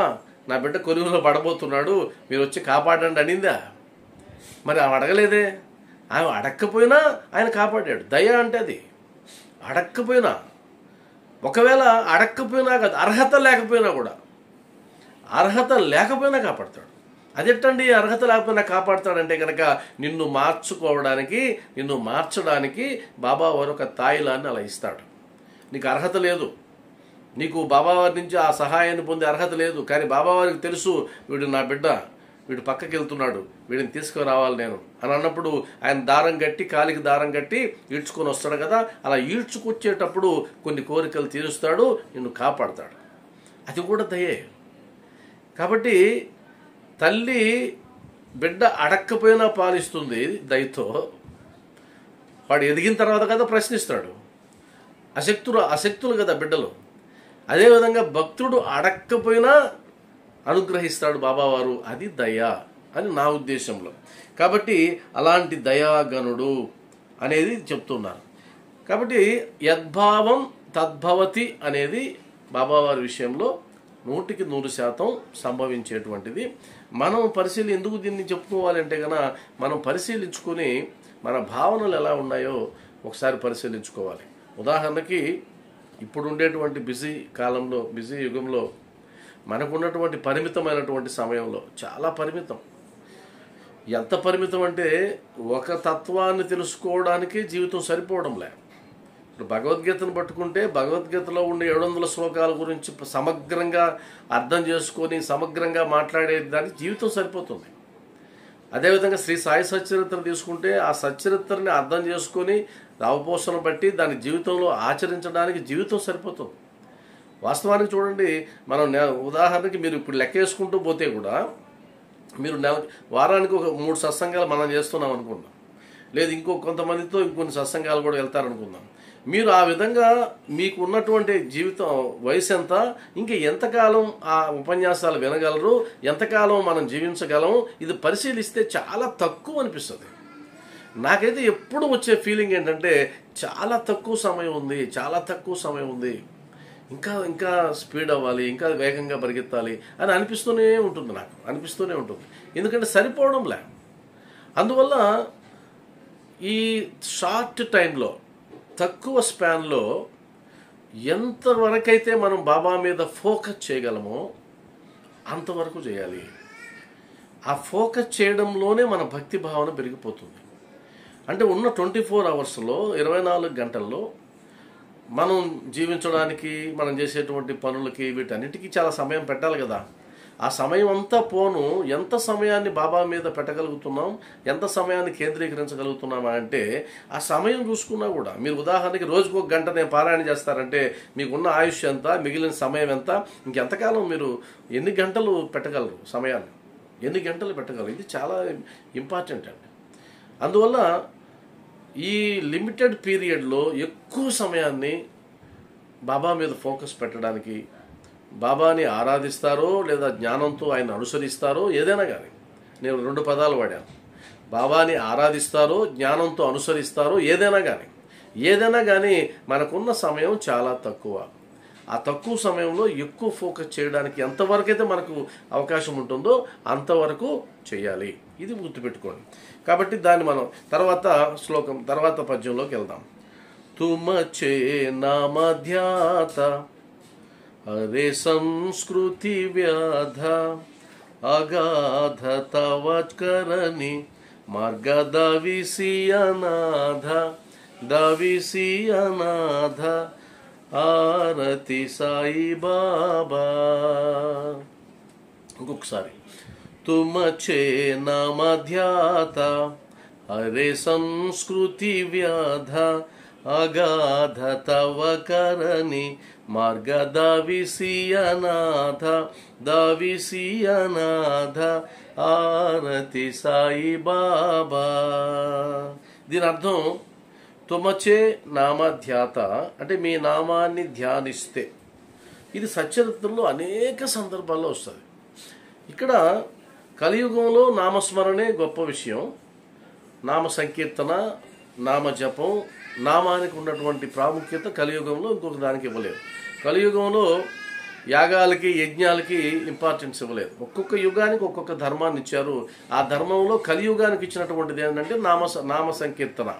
నా బిడ్డ కొలిమిలో పడబోతున్నాడు, మీరు వచ్చి కాపాడండి అనిందా? మరి ఆమె అడగలేదే. ఆమె అడక్కపోయినా ఆయన కాపాడాడు. దయ అంటే అది. అడక్కపోయినా, ఒకవేళ అడక్కపోయినా కాదు, అర్హత లేకపోయినా కూడా, అర్హత లేకపోయినా కాపాడతాడు. అదెట్టండి అర్హత లేకపోయినా కాపాడతాడంటే కనుక, నిన్ను మార్చుకోవడానికి, నిన్ను మార్చడానికి బాబా వారు ఒక తాయిలాన్ని అలా ఇస్తాడు. నీకు అర్హత లేదు, నీకు బాబావారి నుంచి ఆ సహాయాన్ని పొందే అర్హత లేదు, కానీ బాబావారికి తెలుసు వీడు నా బిడ్డ, వీడు పక్కకి వెళ్తున్నాడు, వీడిని తీసుకురావాలి నేను అని అన్నప్పుడు ఆయన దారం కట్టి, కాలికి దారం కట్టి ఈడ్చుకొని వస్తాడు కదా. అలా ఈడ్చుకొచ్చేటప్పుడు కొన్ని కోరికలు తీరుస్తాడు, నిన్ను కాపాడతాడు. అది కూడా దయే. కాబట్టి తల్లి బిడ్డ అడక్కపోయినా పాలిస్తుంది దయతో. వాడు ఎదిగిన తర్వాత కదా ప్రశ్నిస్తాడు. అశక్తులు కదా బిడ్డలు. అదేవిధంగా భక్తుడు అడక్కపోయినా అనుగ్రహిస్తాడు బాబావారు. అది దయ అని నా ఉద్దేశంలో. కాబట్టి అలాంటి దయాగణుడు అనేది చెప్తున్నారు. కాబట్టి యద్భావం తద్భవతి అనేది బాబావారి విషయంలో 100% సంభవించేటువంటిది. మనం ఎందుకు దీన్ని చెప్పుకోవాలంటే కనుక, మనం పరిశీలించుకొని మన భావనలు ఎలా ఉన్నాయో ఒకసారి పరిశీలించుకోవాలి. ఉదాహరణకి ఇప్పుడు ఉండేటువంటి బిజీ కాలంలో, బిజీ యుగంలో మనకున్నటువంటి పరిమితమైనటువంటి సమయంలో, చాలా పరిమితం. ఎంత పరిమితం అంటే ఒక తత్వాన్ని తెలుసుకోవడానికి జీవితం సరిపోవడంలే. ఇప్పుడు భగవద్గీతను పట్టుకుంటే భగవద్గీతలో ఉండే 700 శ్లోకాల గురించి సమగ్రంగా అర్థం చేసుకొని సమగ్రంగా మాట్లాడే దానికి జీవితం సరిపోతుంది. అదేవిధంగా శ్రీ సాయి సచ్చరిత్ర తీసుకుంటే ఆ సచ్చరిత్రని అర్థం చేసుకొని రావపోసను బట్టి దాని జీవితంలో ఆచరించడానికి జీవితం సరిపోతుంది. వాస్తవానికి చూడండి, మనం ఉదాహరణకి మీరు ఇప్పుడు లెక్కేసుకుంటూ పోతే కూడా, మీరు వారానికి ఒక 3 సత్సంగాలు మనం చేస్తున్నాం అనుకుందాం, లేదు కొంతమందితో ఇంకొన్ని సత్సంగాలు కూడా వెళ్తారనుకుందాం. మీరు ఆ విధంగా మీకు ఉన్నటువంటి జీవితం వయసు ఎంత, ఇంకా ఎంతకాలం ఆ ఉపన్యాసాలు వినగలరు, ఎంతకాలం మనం జీవించగలం, ఇది పరిశీలిస్తే చాలా తక్కువ అనిపిస్తుంది. నాకైతే ఎప్పుడు వచ్చే ఫీలింగ్ ఏంటంటే, చాలా తక్కువ సమయం ఉంది, ఇంకా స్పీడ్ అవ్వాలి, ఇంకా వేగంగా పరిగెత్తాలి అని అనిపిస్తూనే ఉంటుంది. ఎందుకంటే సరిపోవడంలే. అందువల్ల ఈ షార్ట్ టైంలో, తక్కువ స్పాన్లో ఎంతవరకైతే మనం బాబా మీద ఫోకస్ చేయగలమో అంతవరకు చేయాలి. ఆ ఫోకస్ చేయడంలోనే మన భక్తి భావన పెరిగిపోతుంది. అంటే ఉన్న 24 అవర్స్లో, 24 గంటల్లో మనం జీవించడానికి, మనం చేసేటువంటి పనులకి, వీటన్నిటికీ చాలా సమయం పెట్టాలి కదా. ఆ సమయం అంతా పోను ఎంత సమయాన్ని బాబా మీద పెట్టగలుగుతున్నాం, ఎంత సమయాన్ని కేంద్రీకరించగలుగుతున్నామా అంటే, ఆ సమయం చూసుకున్నా కూడా, మీరు ఉదాహరణకి రోజుకు 1 గంట నేను పారాయణ చేస్తారంటే మీకున్న ఆయుష్ ఎంత, మిగిలిన సమయం ఎంత, ఇంకెంతకాలం మీరు ఎన్ని గంటలు పెట్టగలరు సమయాన్ని, ఎన్ని గంటలు పెట్టగలరు, ఇది చాలా ఇంపార్టెంట్ అండి. అందువల్ల ఈ లిమిటెడ్ పీరియడ్లో ఎక్కువ సమయాన్ని బాబా మీద ఫోకస్ పెట్టడానికి, బాబాని ఆరాధిస్తారో లేదా జ్ఞానంతో ఆయన అనుసరిస్తారో, ఏదైనా కానీ, నేను 2 పదాలు వాడాను, బాబాని ఆరాధిస్తారో జ్ఞానంతో అనుసరిస్తారో, ఏదైనా కానీ మనకున్న సమయం చాలా తక్కువ. ఆ తక్కువ సమయంలో ఎక్కువ ఫోకస్ చేయడానికి ఎంతవరకైతే మనకు అవకాశం ఉంటుందో అంతవరకు చేయాలి. ఇది గుర్తుపెట్టుకోండి. కాబట్టి దాన్ని మనం తర్వాత పద్యంలోకి వెళ్దాం. తుమచే నామధ్యాత హరే సంస్కృతి వ్యాధ అగాధ తవకరణి మార్గ దవిసియనాథ ఆరతి సాయి బాబా. ఇంకొకసారి, తుమచే నామధ్యాత హరే సంస్కృతి వ్యాధ అగాధ తవ కరణి మార్గ దావిసియనాథ దావిసియనాథ ఆరతి సాయి బాబా. దీని అర్థం తుమచే నామధ్యాత అంటే మీ నామాన్ని ధ్యానిస్తే. ఇది సచ్చరిత్రలో అనేక సందర్భాల్లో వస్తుంది. ఇక్కడ కలియుగంలో నామస్మరణే గొప్ప విషయం. నామ సంకీర్తన, నామ జపం, నామానికి ఉన్నటువంటి ప్రాముఖ్యత కలియుగంలో ఇంకొక దానికి ఇవ్వలేదు. కలియుగంలో యాగాలకి యజ్ఞాలకి ఇంపార్టెన్స్ ఇవ్వలేదు. ఒక్కొక్క యుగానికి ఒక్కొక్క ధర్మాన్ని ఇచ్చారు. ఆ ధర్మంలో కలియుగానికి ఇచ్చినటువంటిది ఏంటంటే నామ సంకీర్తన,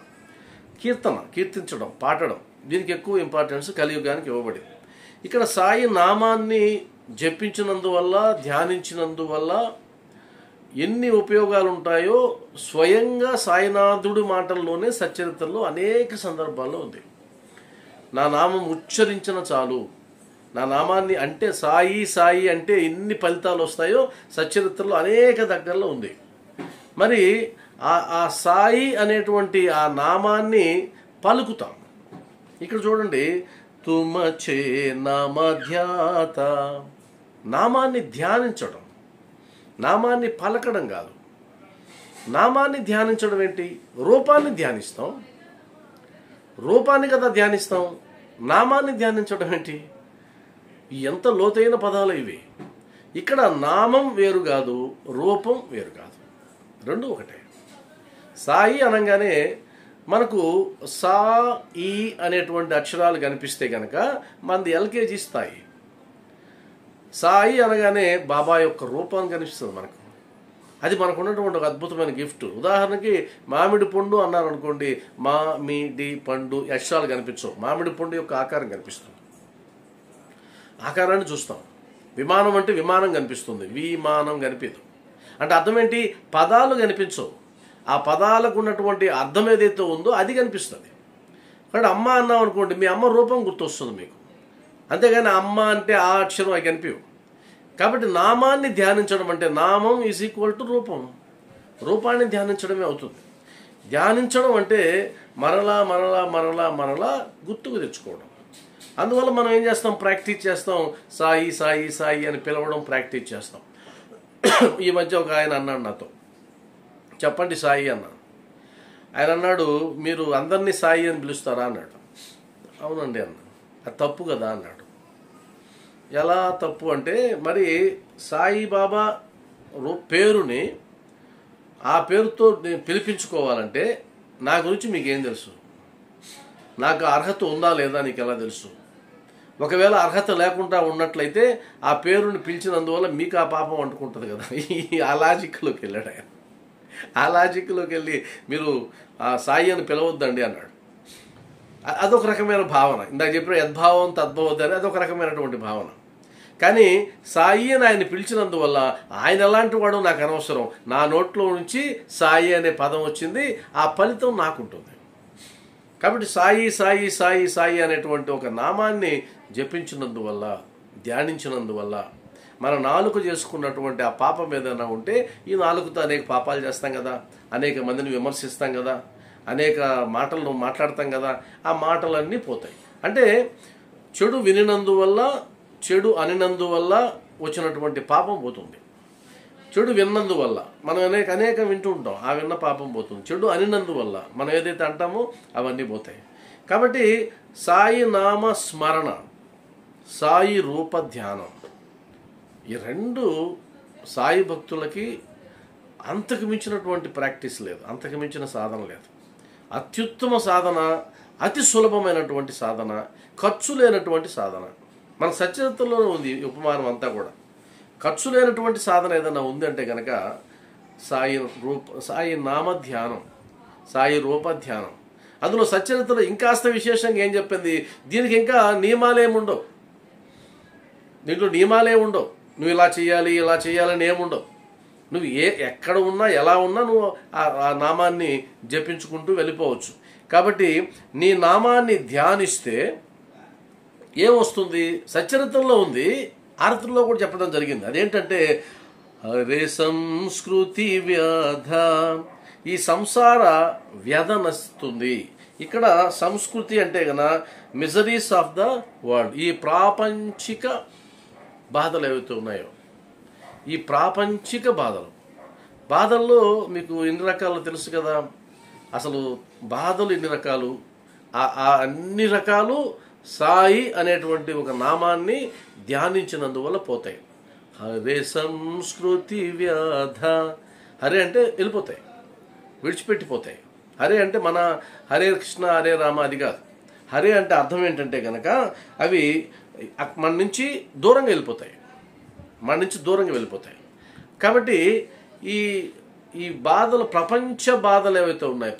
కీర్తించడం, పాడడం. దీనికి ఎక్కువ ఇంపార్టెన్స్ కలియుగానికి ఇవ్వబడింది. ఇక్కడ సాయి నామాన్ని జపించినందువల్ల, ధ్యానించినందువల్ల ఎన్ని ఉపయోగాలు ఉంటాయో స్వయంగా సాయినాథుడి మాటల్లోనే సచ్చరిత్రలో అనేక సందర్భాల్లో ఉంది. నా నామం ఉచ్చరించిన చాలు, నా నామాన్ని అంటే సాయి సాయి అంటే ఎన్ని ఫలితాలు వస్తాయో సచ్చరిత్రలో అనేక దగ్గరలో ఉంది. మరి ఆ సాయి అనేటువంటి ఆ నామాన్ని పలుకుతాం. ఇక్కడ చూడండి, తుమచే నామధ్యాత, నామాన్ని ధ్యానించడం, నామాన్ని పలకడం కాదు. నామాన్ని ధ్యానించడం ఏంటి? రూపాన్ని ధ్యానిస్తాం, రూపాన్ని కదా ధ్యానిస్తాం. నామాన్ని ధ్యానించడం ఏంటి? ఎంత లోతైన పదాలు ఇవి. ఇక్కడ నామం వేరు కాదు, రూపం వేరు కాదు, రెండు ఒకటే. సాయి అనగానే మనకు సా ఈ అనేటువంటి అక్షరాలు కనిపిస్తే కనుక మనది ఎల్కేజీ స్థాయి. సాయి అనగానే బాబా యొక్క రూపాన్ని కనిపిస్తుంది మనకు. అది మనకు ఉన్నటువంటి ఒక అద్భుతమైన గిఫ్ట్. ఉదాహరణకి మామిడి పండు అన్నారు అనుకోండి, మామిడి పండు అక్షరాలు కనిపించవు, మామిడి పండు యొక్క ఆకారం కనిపిస్తుంది, ఆకారాన్ని చూస్తాం. విమానం అంటే విమానం కనిపిస్తుంది, విమానం కనిపించదు. అంటే అర్థం ఏంటి? పదాలు కనిపించవు, ఆ పదాలకు ఉన్నటువంటి అర్థం ఏదైతే ఉందో అది కనిపిస్తుంది. కాబట్టి అమ్మ అన్నాం అనుకోండి, మీ అమ్మ రూపం గుర్తొస్తుంది మీకు, అంతేగాని అమ్మ అంటే ఆ అక్షరం అవి కనిపించవు. కాబట్టి నామాన్ని ధ్యానించడం అంటే నామం ఈజ్ ఈక్వల్ టు రూపం, రూపాన్ని ధ్యానించడమే అవుతుంది. ధ్యానించడం అంటే మరలా మరలా మరలా మరలా గుర్తుకు తెచ్చుకోవడం. అందువల్ల మనం ఏం చేస్తాం? ప్రాక్టీస్ చేస్తాం. సాయి సాయి సాయి అని పిలవడం ప్రాక్టీస్ చేస్తాం. ఈ మధ్య ఒక ఆయన అన్నాడు నాతో, చెప్పండి సాయి అన్నాను. ఆయన అన్నాడు, మీరు అందరినీ సాయి అని పిలుస్తారా అన్నాడు. అవునండి అన్నాడు. అది తప్పు కదా అన్నాడు. ఎలా తప్పు అంటే, మరి సాయిబాబా పేరుని ఆ పేరుతో నేను పిలిపించుకోవాలంటే నా గురించి మీకేం తెలుసు? నాకు అర్హత ఉందా లేదా నీకు ఎలా తెలుసు? ఒకవేళ అర్హత లేకుండా ఉన్నట్లయితే ఆ పేరుని పిలిచినందువల్ల మీకు ఆ పాపం అంటుకుంటుంది కదా. ఆ లాజిక్లోకి వెళ్ళాడు ఆయన. ఆ లాజిక్లోకి వెళ్ళి మీరు ఆ సాయి అని పిలవద్దండి అన్నాడు. అదొక రకమైన భావన. ఇందాక చెప్పిన యద్భావం తద్భవద్దని అదొక రకమైనటువంటి భావన. కానీ సాయి అని ఆయన పిలిచినందువల్ల ఆయన ఎలాంటి వాడు నాకు అనవసరం, నా నోట్లో నుంచి సాయి అనే పదం వచ్చింది, ఆ ఫలితం నాకుంటుంది. కాబట్టి సాయి సాయి సాయి సాయి అనేటువంటి ఒక నామాన్ని జపించినందువల్ల, ధ్యానించినందువల్ల మన నాలుక చేసుకున్నటువంటి ఆ పాపం ఏదైనా ఉంటే, ఈ నాలుకతో అనేక పాపాలు చేస్తాం కదా, అనేక మందిని విమర్శిస్తాం కదా, అనేక మాటలను మాట్లాడతాం కదా, ఆ మాటలన్నీ పోతాయి. అంటే చెడు వినినందువల్ల, చెడు అనినందువల్ల వచ్చినటువంటి పాపం పోతుంది. చెడు విన్నందువల్ల మనం అనేక వింటూ ఉంటాం, ఆ విన్న పాపం పోతుంది. చెడు అనినందువల్ల మనం ఏదైతే అంటామో అవన్నీ పోతాయి. కాబట్టి సాయి నామ స్మరణ, సాయి రూప ధ్యానం, ఈ రెండు సాయి భక్తులకి అంతకు మించినటువంటి ప్రాక్టీస్ లేదు, అంతకు మించిన సాధన లేదు. అత్యుత్తమ సాధన, అతి సులభమైనటువంటి సాధన, ఖర్చు లేనటువంటి సాధన. మన సచ్చరిత్రలోనే ఉంది ఈ ఉపమానం అంతా కూడా. ఖర్చు లేనటువంటి సాధన ఏదైనా ఉందంటే కనుక సాయి నామ ధ్యానం, సాయి రూప ధ్యానం. అందులో సచ్చరిత్రలో ఇంకాస్త విశేషంగా ఏం చెప్పింది, దీనికి ఇంకా నియమాలేముండవు, దీంట్లో నియమాలేముండవు. నువ్వు ఇలా చేయాలని ఏముండవు. నువ్వు ఎక్కడ ఉన్నా ఎలా ఉన్నా నువ్వు ఆ నామాన్ని జపించుకుంటూ వెళ్ళిపోవచ్చు. కాబట్టి నీ నామాన్ని ధ్యానిస్తే ఏమొస్తుంది? సచ్చరిత్రలో ఉంది, ఆరతుల్లో కూడా చెప్పడం జరిగింది. అదేంటంటే హరే సంస్కృతి వ్యధ, ఈ సంసార వ్యధ నస్తుంది. ఇక్కడ సంస్కృతి అంటే గన మిజరీస్ ఆఫ్ ద వరల్డ్, ఈ ప్రాపంచిక బాధలు ఏవైతే ఉన్నాయో, ఈ ప్రాపంచిక బాధల్లో మీకు ఎన్ని రకాలు తెలుసు కదా. అసలు బాధలు ఎన్ని రకాలు, ఆ అన్ని రకాలు సాయి అనేటువంటి ఒక నామాన్ని ధ్యానించినందువల్ల పోతాయి. హరే సంస్కృతి వ్యాధ, హరే అంటే వెళ్ళిపోతాయి, విడిచిపెట్టిపోతాయి. హరే అంటే మన హరే కృష్ణ హరే రామ అది కాదు. హరే అంటే అర్థం ఏంటంటే కనుక అవి మన నుంచి దూరంగా వెళ్ళిపోతాయి. కాబట్టి ఈ బాధలు, ప్రపంచ బాధలు ఏవైతే ఉన్నాయి,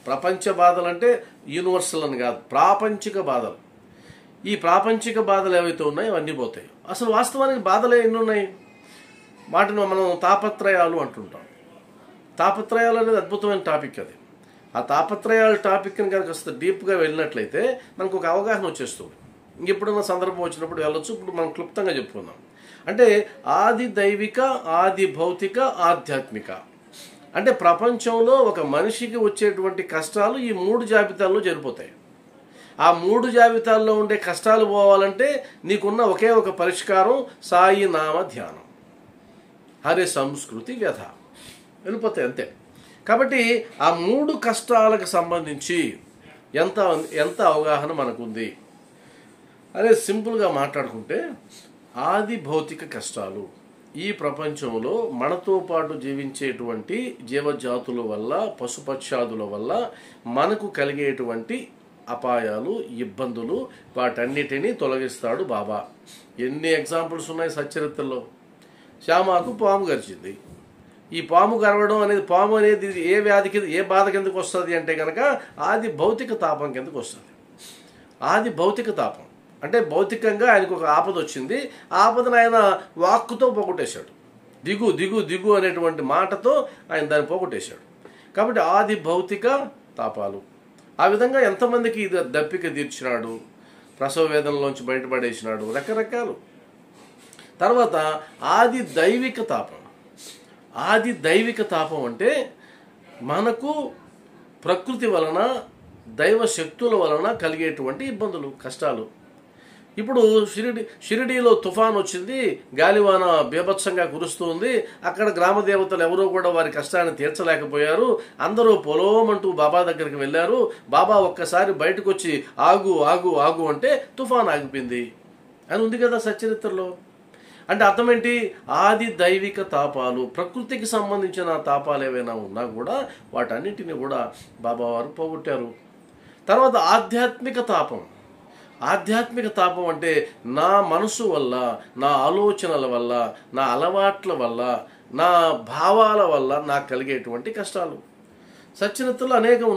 ప్రపంచ బాధలు అంటే యూనివర్సల్ అని కాదు, ప్రాపంచిక బాధలు. ఈ ప్రాపంచిక బాధలు ఏవైతే ఉన్నాయో అవన్నీ పోతాయి. అసలు వాస్తవానికి బాధలు ఎన్ని ఉన్నాయి? వాటిని మనం తాపత్రయాలు అంటుంటాం. తాపత్రయాలు అనేది అద్భుతమైన టాపిక్. అది ఆ తాపత్రయాల టాపిక్ని కనుక కాస్త డీప్గా వెళ్ళినట్లయితే మనకు ఒక అవగాహన వచ్చేస్తుంది. ఇంకెప్పుడన్నా సందర్భం వచ్చినప్పుడు వెళ్ళొచ్చు. ఇప్పుడు మనం క్లుప్తంగా చెప్పుకుందాం. అంటే ఆది దైవిక, ఆది భౌతిక, ఆధ్యాత్మిక. అంటే ప్రపంచంలో ఒక మనిషికి వచ్చేటువంటి కష్టాలు ఈ 3 జాబితాల్లో జరిపోతాయి. ఆ 3 జాబితాల్లో ఉండే కష్టాలు పోవాలంటే నీకున్న ఒకే ఒక పరిష్కారం సాయి నామ ధ్యానం, హరే సంస్కృతి వ్యధ, వెళ్ళిపోతాయి అంతే. కాబట్టి ఆ 3 కష్టాలకు సంబంధించి ఎంత అవగాహన మనకుంది అదే సింపుల్గా మాట్లాడుకుంటే, ఆది భౌతిక కష్టాలు ఈ ప్రపంచంలో మనతో పాటు జీవించేటువంటి జీవజాతుల వల్ల, పశుపక్షాదుల వల్ల మనకు కలిగేటువంటి అపాయాలు, ఇబ్బందులు, వాటన్నిటినీ తొలగిస్తాడు బాబా. ఎన్ని ఎగ్జాంపుల్స్ ఉన్నాయి సచ్చరిత్రలో. శ్యామాకు పాము గరిచింది. ఈ పాము గరవడం అనేది, పాము అనేది ఏ వ్యాధికి, ఏ బాధ కిందకు వస్తుంది అంటే కనుక ఆది భౌతిక తాపం కిందకు వస్తుంది. ఆది భౌతిక తాపం అంటే భౌతికంగా ఆయనకు ఒక ఆపద వచ్చింది. ఆ ఆపదను ఆయన వాక్కుతో పోగొట్టేశాడు. దిగు దిగు దిగు అనేటువంటి మాటతో ఆయన దాన్ని పోగొట్టేశాడు. కాబట్టి ఆది భౌతిక తాపాలు. ఆ విధంగా ఎంతమందికి ఇది దప్పిక తీర్చినాడు, ప్రసవ వేదనలోంచి బయటపడేసినాడు, రకరకాలు. తర్వాత ఆది దైవిక తాపం. ఆది దైవిక తాపం అంటే మనకు ప్రకృతి వలన, దైవ శక్తుల వలన కలిగేటువంటి ఇబ్బందులు, కష్టాలు. ఇప్పుడు షిరిడీలో తుఫాన్ వచ్చింది, గాలివాన బీభత్సంగా కురుస్తుంది. అక్కడ గ్రామ దేవతలు ఎవరూ కూడా వారి కష్టాన్ని తీర్చలేకపోయారు. అందరూ పొలోమంటూ బాబా దగ్గరికి వెళ్ళారు. బాబా ఒక్కసారి బయటకు వచ్చి ఆగు ఆగు ఆగు అంటే తుఫాన్ ఆగిపోయింది అని ఉంది కదా సచ్చరిత్రలో. అంటే అర్థం ఏంటి? ఆది దైవిక తాపాలు, ప్రకృతికి సంబంధించిన తాపాలు ఏవైనా ఉన్నా కూడా వాటన్నిటిని కూడా బాబా వారు పోగొట్టారు. తర్వాత ఆధ్యాత్మిక తాపం. ఆధ్యాత్మిక తాపం అంటే నా మనసు వల్ల, నా ఆలోచనల వల్ల, నా అలవాట్ల వల్ల, నా భావాల వల్ల నాకు కలిగేటువంటి కష్టాలు. సచ్చరిత్రలో అనేకం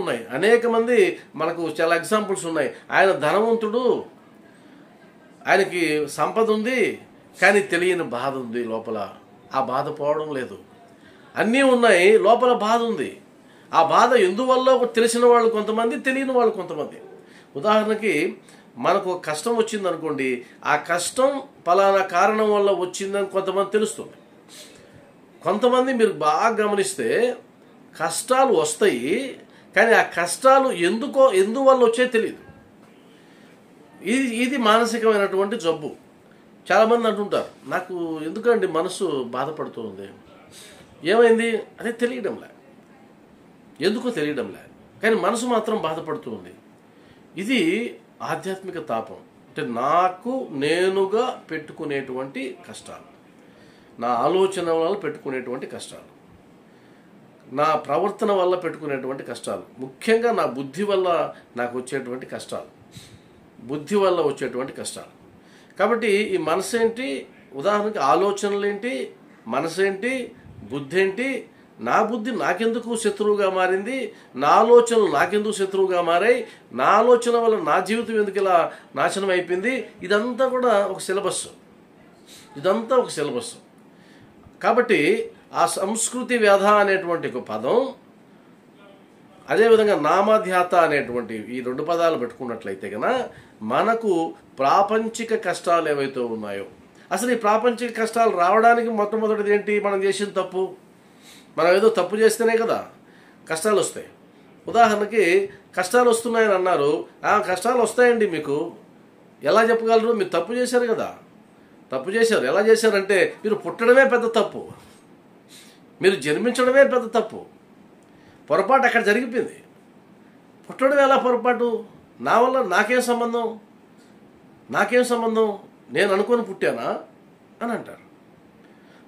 ఉన్నాయి. అనేక మంది మనకు చాలా ఎగ్జాంపుల్స్ ఉన్నాయి. ఆయన ధనవంతుడు, ఆయనకి సంపద ఉంది, కానీ తెలియని బాధ ఉంది లోపల. ఆ బాధ పోవడం లేదు. అన్నీ ఉన్నాయి, లోపల బాధ ఉంది. ఆ బాధ ఎందువల్ల తెలిసిన వాళ్ళు కొంతమంది, తెలియని వాళ్ళు కొంతమంది. ఉదాహరణకి మనకు కష్టం వచ్చిందనుకోండి, ఆ కష్టం పలానా కారణం వల్ల వచ్చిందని కొంతమంది తెలుస్తుంది. కొంతమంది మీరు బాగా గమనిస్తే కష్టాలు వస్తాయి, కానీ ఆ కష్టాలు ఎందువల్ల వచ్చాయో తెలియదు. ఇది మానసికమైనటువంటి జబ్బు. చాలామంది అంటుంటారు, నాకు ఎందుకండి మనసు బాధపడుతుంది, ఏమైంది అదే తెలియడంలే, ఎందుకో తెలియడంలే, కానీ మనసు మాత్రం బాధపడుతుంది. ఇది ఆధ్యాత్మిక తాపం. అంటే నాకు నేనుగా పెట్టుకునేటువంటి కష్టాలు, నా ఆలోచన వల్ల పెట్టుకునేటువంటి కష్టాలు, నా ప్రవర్తన వల్ల పెట్టుకునేటువంటి కష్టాలు, ముఖ్యంగా నా బుద్ధి వల్ల నాకు వచ్చేటువంటి కష్టాలు, కాబట్టి ఈ మనసు ఏంటి, ఉదాహరణకి ఆలోచనలు ఏంటి, మనసు ఏంటి, బుద్ధి ఏంటి, నా బుద్ధి నాకెందుకు శత్రువుగా మారింది, నా ఆలోచనలు నాకెందుకు శత్రువుగా మారాయి, నా ఆలోచన వల్ల నా జీవితం ఎందుకు ఇలా నాశనం అయిపోయింది, ఇదంతా కూడా ఒక సిలబస్. కాబట్టి ఆ సంస్కృతి వ్యధ అనేటువంటి ఒక పదం, అదేవిధంగా నామధ్యాత అనేటువంటి ఈ 2 పదాలు పెట్టుకున్నట్లయితే కనుక మనకు ప్రాపంచిక కష్టాలు ఏవైతే ఉన్నాయో, అసలు ఈ ప్రాపంచిక కష్టాలు రావడానికి మొట్టమొదటిది ఏంటి? మనం చేసిన తప్పు. మనం ఏదో తప్పు చేస్తేనే కదా కష్టాలు వస్తాయి. ఉదాహరణకి కష్టాలు వస్తున్నాయని అన్నారు. కష్టాలు వస్తాయండి మీకు ఎలా చెప్పగలరు? మీరు తప్పు చేశారు కదా, తప్పు చేశారు. ఎలా చేశారంటే మీరు పుట్టడమే పెద్ద తప్పు, మీరు జన్మించడమే పెద్ద తప్పు. పొరపాటు అక్కడ జరిగిపోయింది. పుట్టడం ఎలా పొరపాటు? నా వల్ల నాకేం సంబంధం, నాకేం సంబంధం, నేను అనుకొని పుట్టానా అని అంటారు.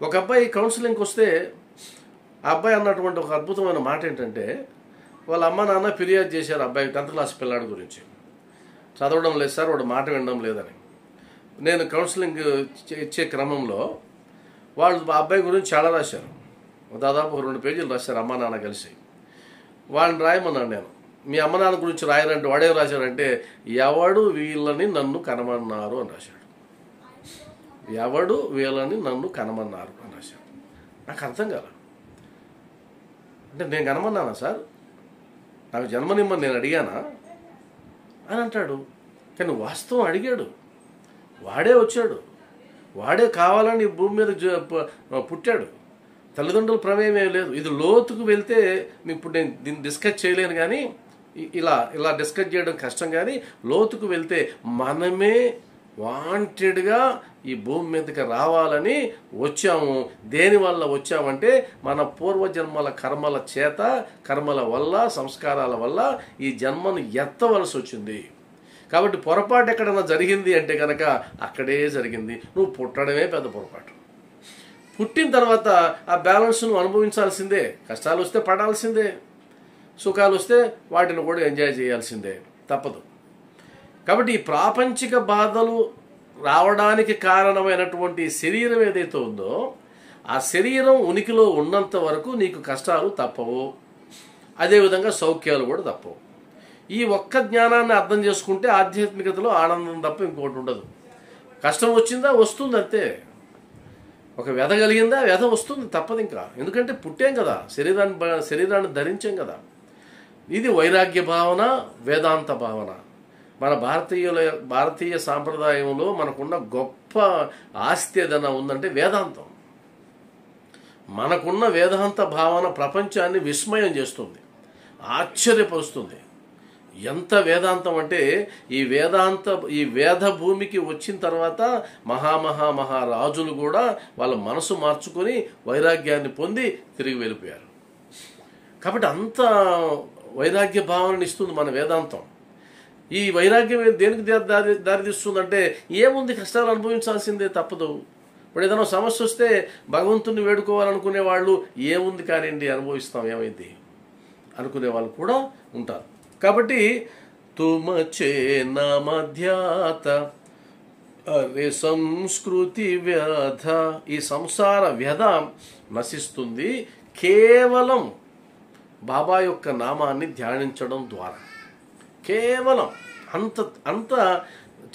ఒక అబ్బాయి కౌన్సిలింగ్కి వస్తే ఆ అబ్బాయి అన్నటువంటి ఒక అద్భుతమైన మాట ఏంటంటే, వాళ్ళ అమ్మ నాన్న ఫిర్యాదు చేశారు అబ్బాయి 10th క్లాస్ పిల్లాడి గురించి. చదవడం లేదు సార్, వాడు మాట వినడం లేదని. నేను కౌన్సిలింగ్ ఇచ్చే క్రమంలో వాళ్ళు ఆ అబ్బాయి గురించి చాలా రాశారు. దాదాపు 2 పేజీలు రాశారు అమ్మ నాన్న కలిసి. వాళ్ళని రాయమన్నాను నేను. మీ అమ్మ నాన్న గురించి రాయనంటే వాడేం రాశాడంటే, ఎవడు వీళ్ళని నన్ను కనమన్నారు అని రాశాడు. ఎవడు వీళ్ళని నన్ను కనమన్నారు అని రాశాడు. నాకు అర్థం కాల. అంటే నేను కనమన్నానా సార్? నాకు జన్మనిమ్మని నేను అడిగానా అని అంటాడు. కానీ వాస్తవం అడిగాడు, వాడే వచ్చాడు, వాడే కావాలని భూమి మీద పుట్టాడు. తల్లిదండ్రుల ప్రమేయం ఏం లేదు. ఇది లోతుకు వెళ్తే ఇప్పుడు నేను దీన్ని డిస్కస్ చేయలేను, కానీ ఇలా డిస్కస్ చేయడం కష్టం. కానీ లోతుకు వెళ్తే మనమే వాంటెడ్గా ఈ భూమి మీదకి రావాలని వచ్చాము. దేనివల్ల వచ్చామంటే మన పూర్వజన్మల కర్మల చేత, కర్మల వల్ల, సంస్కారాల వల్ల ఈ జన్మను ఎత్తవలసి వచ్చింది. కాబట్టి పొరపాటు ఎక్కడైనా జరిగింది అంటే కనుక అక్కడే జరిగింది. నువ్వు పుట్టడమే పెద్ద పొరపాటు. పుట్టిన తర్వాత ఆ బ్యాలెన్స్ను అనుభవించాల్సిందే. కష్టాలు వస్తే పడాల్సిందే, సుఖాలు వస్తే వాటిని కూడా ఎంజాయ్ చేయాల్సిందే, తప్పదు. కాబట్టి ఈ ప్రాపంచిక బాధలు రావడానికి కారణమైనటువంటి శరీరం ఏదైతే ఉందో ఆ శరీరం ఉనికిలో ఉన్నంత వరకు నీకు కష్టాలు తప్పవు, అదేవిధంగా సౌఖ్యాలు కూడా తప్పవు. ఈ ఒక్క జ్ఞానాన్ని అర్థం చేసుకుంటే ఆధ్యాత్మికతలో ఆనందం తప్ప ఇంకోటి ఉండదు. కష్టం వచ్చిందా వస్తుంది అంతే. ఒక వ్యధ కలిగిందా వ్యధ వస్తుంది, తప్పదు ఇంకా. ఎందుకంటే పుట్టాం కదా, శరీరాన్ని ధరించాం కదా. ఇది వైరాగ్య భావన, వేదాంత భావన. మన భారతీయ సాంప్రదాయంలో మనకున్న గొప్ప ఆస్తి ఏదైనా ఉందంటే వేదాంతం. మనకున్న వేదాంత భావన ప్రపంచాన్ని విస్మయం చేస్తుంది, ఆశ్చర్యపరుస్తుంది. ఎంత వేదాంతం అంటే ఈ వేద భూమికి వచ్చిన తర్వాత మహారాజులు కూడా వాళ్ళ మనసు మార్చుకొని వైరాగ్యాన్ని పొంది తిరిగి వెళ్ళిపోయారు. కాబట్టి అంత వైరాగ్య భావనని ఇస్తుంది మన వేదాంతం. ఈ వైరాగ్యం దేనికి దారితీస్తుందంటే, ఏముంది కష్టాలు అనుభవించాల్సిందే, తప్పదు. ఇప్పుడు ఏదైనా సమస్య వస్తే భగవంతుని వేడుకోవాలనుకునే వాళ్ళు ఏముంది కానివ్వండి అనుభవిస్తాం, ఏమైంది అనుకునే వాళ్ళు కూడా ఉంటారు. కాబట్టి తుమచే నమధ్యాత అరే సంస్కృతి వ్యధ, ఈ సంసార వ్యధ నశిస్తుంది కేవలం బాబా యొక్క నామాన్ని ధ్యానించడం ద్వారా. కేవలం అంత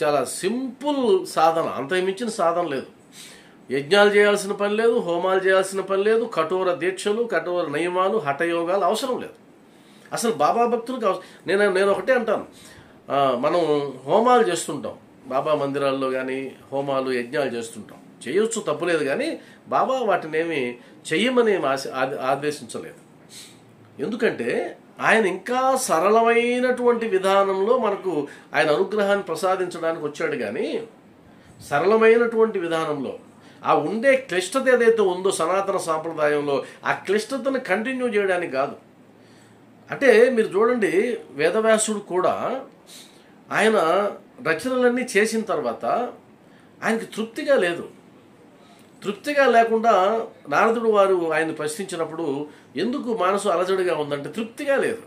చాలా సింపుల్ సాధన, అంత మించిన సాధన లేదు. యజ్ఞాలు చేయాల్సిన పని లేదు, హోమాలు చేయాల్సిన పని లేదు, కఠోర దీక్షలు, కఠోర నియమాలు, హఠయోగాలు అవసరం లేదు. అసలు బాబా భక్తులకు నేను ఒకటే అంటాను, మనం హోమాలు చేస్తుంటాం బాబా మందిరాల్లో, కానీ హోమాలు యజ్ఞాలు చేస్తుంటాం, చేయొచ్చు, తప్పులేదు. కానీ బాబా వాటిని ఏమి చెయ్యమని ఆదేశించలేదు. ఎందుకంటే ఆయన ఇంకా సరళమైనటువంటి విధానంలో మనకు ఆయన అనుగ్రహాన్ని ప్రసాదించడానికి వచ్చాడు. కానీ సరళమైనటువంటి విధానంలో ఆ ఉండే క్లిష్టత ఏదైతే ఉందో సనాతన సాంప్రదాయంలో, ఆ క్లిష్టతను కంటిన్యూ చేయడానికి కాదు. అంటే మీరు చూడండి, వేదవ్యాసుడు కూడా ఆయన రచనలన్నీ చేసిన తర్వాత ఆయనకి తృప్తిగా లేదు. తృప్తిగా లేకుండా నారదుడు వారు ఆయన ప్రశ్నించినప్పుడు ఎందుకు మనసు అలజడిగా ఉందంటే తృప్తిగా లేదు.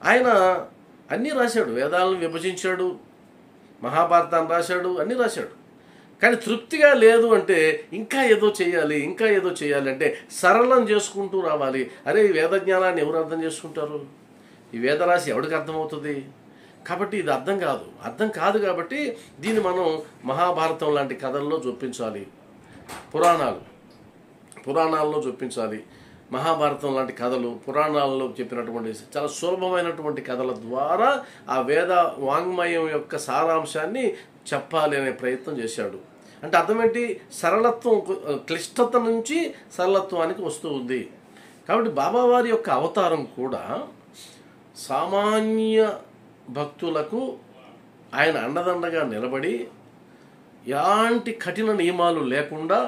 ఆయన అన్నీ రాశాడు, వేదాలను విభజించాడు, మహాభారతాన్ని రాశాడు, అన్నీ రాశాడు. కానీ తృప్తిగా లేదు అంటే ఇంకా ఏదో చేయాలి, ఇంకా ఏదో చేయాలి అంటే సరళం చేసుకుంటూ రావాలి. అరే ఈ వేద జ్ఞానాన్ని ఎవరు అర్థం చేసుకుంటారు? ఈ వేదరాశి ఎవరికి అర్థమవుతుంది? కాబట్టి ఇది అర్థం కాదు. కాబట్టి దీన్ని మనం మహాభారతం లాంటి కథల్లో చూపించాలి, పురాణాల్లో చూపించాలి. మహాభారతం లాంటి కథలు, పురాణాలలో చెప్పినటువంటి చాలా సులభమైనటువంటి కథల ద్వారా ఆ వేద వాంగ్మయం యొక్క సారాంశాన్ని చెప్పాలి అనే ప్రయత్నం చేశాడు. అంటే అర్థం ఏంటి? సరళత్వం క్లిష్టత నుంచి సరళత్వానికి వస్తూ ఉంది. కాబట్టి బాబావారి యొక్క అవతారం కూడా సామాన్య భక్తులకు ఆయన అండదండగా నిలబడి ఎలాంటి కఠిన నియమాలు లేకుండా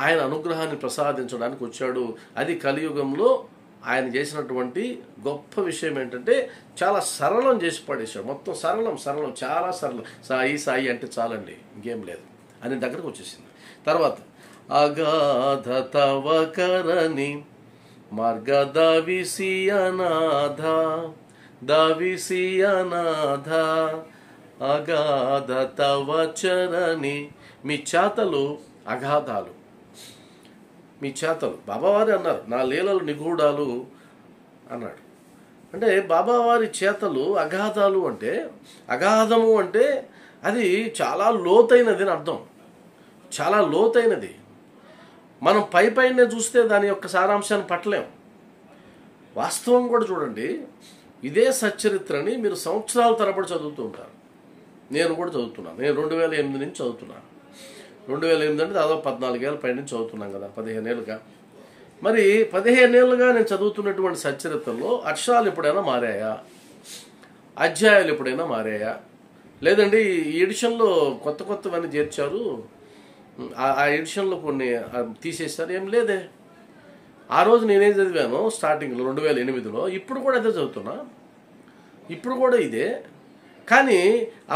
ఆయన అనుగ్రహాన్ని ప్రసాదించడానికి వచ్చాడు. అది కలియుగంలో ఆయన చేసినటువంటి గొప్ప విషయం ఏంటంటే చాలా సరళం చేసి పడేశాడు. మొత్తం సరళం, చాలా సరళం. సాయి సాయి అంటే చాలండి, ఇంకేం లేదు అని దగ్గరకు వచ్చేసింది. తర్వాత అగాధ తవ కరణి మార్గ దావిసియనాథ అగాధ తవ చరణి. మీ చేతలు అగాధాలు, మీ చేతలు. బాబావారి అన్నారు నా లీలలు నిగూఢాలు అన్నాడు. అంటే బాబావారి చేతలు అగాధాలు అంటే, అగాధము అంటే అది చాలా లోతైనది అని అర్థం. చాలా లోతైనది. మనం పైనే చూస్తే దాని యొక్క సారాంశాన్ని పట్టలేం. వాస్తవం కూడా చూడండి, ఇదే సచ్చరిత్రని మీరు సంవత్సరాల తరబడి చదువుతూ ఉంటారు. నేను కూడా చదువుతున్నాను. నేను 2008 నుంచి చదువుతున్నాను. 2008 అంటే దాదాపు 14 ఏళ్ళ పై నుంచి చదువుతున్నాం కదా, 15 ఏళ్ళుగా. మరి 15 ఏళ్ళుగా నేను చదువుతున్నటువంటి సచ్చరిత్రలో అక్షరాలు ఎప్పుడైనా మారాయా? అధ్యాయాలు ఎప్పుడైనా మారాయా? లేదండి ఈ ఎడిషన్లో కొత్తవన్నీ చేర్చారు, ఆ ఎడిషన్లో కొన్ని తీసేస్తారు, ఏం లేదే. ఆ రోజు నేనేం చదివాను స్టార్టింగ్లో 2008లో, ఇప్పుడు కూడా అదే చదువుతున్నా, ఇప్పుడు కూడా ఇదే. కానీ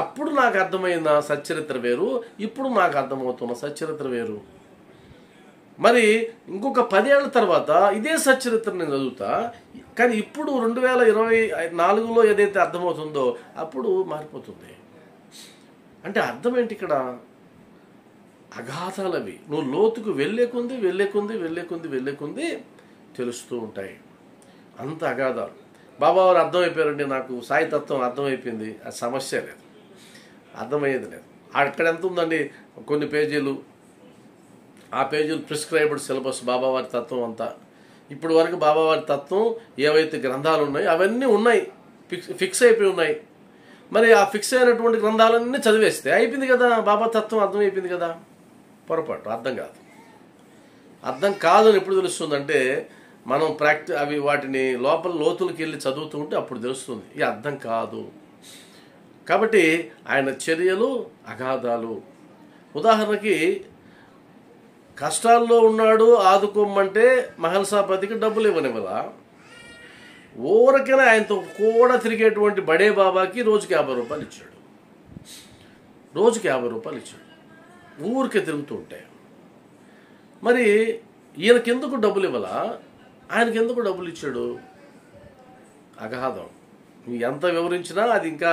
అప్పుడు నాకు అర్థమైన సచ్చరిత్ర వేరు, ఇప్పుడు నాకు అర్థమవుతున్న సచ్చరిత్ర వేరు. మరి ఇంకొక 10 ఏళ్ల తర్వాత ఇదే సచ్చరిత్ర నేను చదువుతా, కానీ ఇప్పుడు 2024లో ఏదైతే అర్థమవుతుందో అప్పుడు మారిపోతుంది. అంటే అర్థం ఏంటి ఇక్కడ? అగాధాలవి. నువ్వు లోతుకు వెళ్ళే కొద్ది తెలుస్తూ ఉంటాయి. అంత అగాధాలు. బాబావారు అర్థమైపోయారండి, నాకు సాయి తత్వం అర్థమైపోయింది, అది సమస్య లేదు, అర్థమయ్యేది లేదు. అక్కడ ఎంత ఉందండి, కొన్ని పేజీలు, ఆ పేజీలు ప్రిస్క్రైబ్డ్ సిలబస్ బాబావారి తత్వం అంతా. ఇప్పుడు వరకు బాబావారి తత్వం ఏవైతే గ్రంథాలు ఉన్నాయో అవన్నీ ఉన్నాయి, ఫిక్స్ అయిపోయి ఉన్నాయి. మరి ఆ ఫిక్స్ అయినటువంటి గ్రంథాలన్నీ చదివేస్తే అయిపోయింది కదా, బాబా తత్వం అర్థమైపోయింది కదా. పొరపాటు, అర్థం కాదు. అర్థం కాదని ఎప్పుడు తెలుస్తుందంటే మనం వాటిని లోపల లోతులకి వెళ్ళి చదువుతూ ఉంటే అప్పుడు తెలుస్తుంది ఈ అర్థం కాదు. కాబట్టి ఆయన చర్యలు అగాధాలు. ఉదాహరణకి కష్టాల్లో ఉన్నాడు, ఆదుకోమంటే మహల్సాపతికి డబ్బులు ఇవ్వనివ్వలా. ఊరకనే ఆయనతో కూడా తిరిగేటువంటి బడే బాబాకి రోజుకి 50 రూపాయలు ఇచ్చాడు. ఊరికే తిరుగుతూ ఉంటాయి. మరి ఈయనకెందుకు డబ్బులు ఇవ్వాలా, ఆయనకెందుకు డబ్బులు ఇచ్చాడు? అగాధం. ఎంత వివరించినా అది ఇంకా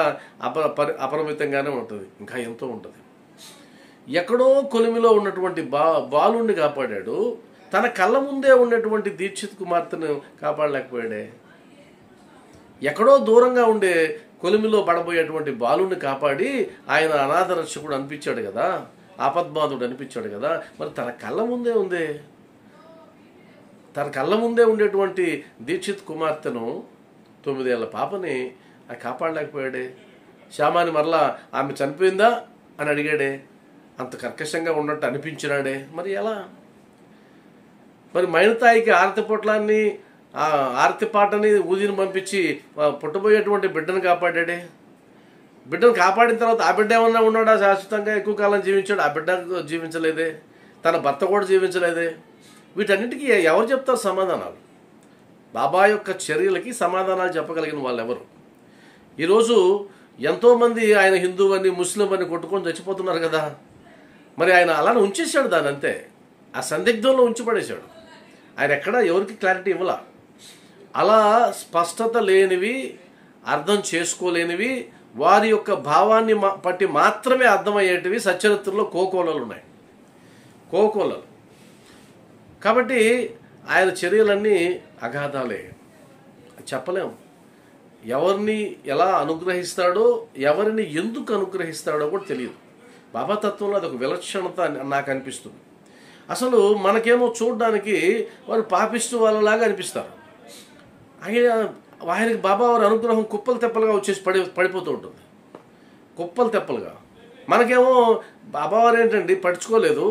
అపరిమితంగానే ఉంటుంది, ఇంకా ఎంతో ఉంటుంది. ఎక్కడో కొలిమిలో ఉన్నటువంటి బాలుణ్ణి కాపాడాడు, తన కళ్ళ ముందే ఉన్నటువంటి దీక్షిత్ కుమార్తెను కాపాడలేకపోయాడే. ఎక్కడో దూరంగా ఉండే కొలిమిలో పడబోయేటువంటి బాలుణ్ణి కాపాడి ఆయన అనాథ రక్షకుడు అనిపించాడు కదా, ఆపద్బాధుడు అనిపించాడు కదా. మరి తన కళ్ళ ముందే ఉండేటువంటి దీక్షిత్ కుమార్తెను, 9 ఏళ్ల పాపని కాపాడలేకపోయాడే. శ్యామాని మరలా ఆమె చనిపోయిందా అని అడిగాడే, అంత కర్కశంగా ఉన్నట్టు అనిపించినాడే. మరి ఎలా? మరి మైనతాయికి ఆరతి పొట్లాన్ని, ఆరతి పాటని ఊదిని పంపించి పుట్టబోయేటువంటి బిడ్డను కాపాడాడే. బిడ్డను కాపాడిన తర్వాత ఆ బిడ్డ ఏమన్నా ఉన్నాడా? శాశ్వతంగా ఎక్కువ కాలం జీవించాడు? ఆ బిడ్డ జీవించలేదే, తన భర్త కూడా జీవించలేదే. వీటన్నిటికీ ఎవరు చెప్తారు సమాధానాలు? బాబా యొక్క చర్యలకి సమాధానాలు చెప్పగలిగిన వాళ్ళు ఎవరు? ఈరోజు ఎంతోమంది ఆయన హిందూ అని ముస్లిం అని కొట్టుకొని చచ్చిపోతున్నారు కదా. మరి ఆయన అలానే ఉంచేశాడు దాన్ని, అంతే. ఆ సందిగ్ధంలో ఉంచిపడేశాడు. ఆయన ఎక్కడా ఎవరికి క్లారిటీ ఇవ్వాల. అలా స్పష్టత లేనివి, అర్థం చేసుకోలేనివి, వారి యొక్క భావాన్ని బట్టి మాత్రమే అర్థమయ్యేటివి సచ్చరిత్రలో కోకోలలు ఉన్నాయి, కోకోలలు. కాబట్టి ఆయన చర్యలన్నీ అగాధాలే, చెప్పలేం. ఎవరిని ఎలా అనుగ్రహిస్తాడో, ఎవరిని ఎందుకు అనుగ్రహిస్తాడో కూడా తెలియదు. బాబా తత్వంలో అదొక విలక్షణత నాకు అనిపిస్తుంది. అసలు మనకేమో చూడడానికి వారు పాపిస్తూ వాళ్ళలాగా అనిపిస్తారు. ఆయనకి బాబా వారి అనుగ్రహం కుప్పలు తెప్పలుగా వచ్చేసి పడిపోతూ ఉంటుంది, కుప్పలు తెప్పలుగా. మనకేమో బాబావారు ఏంటండి పడుచుకోలేదు,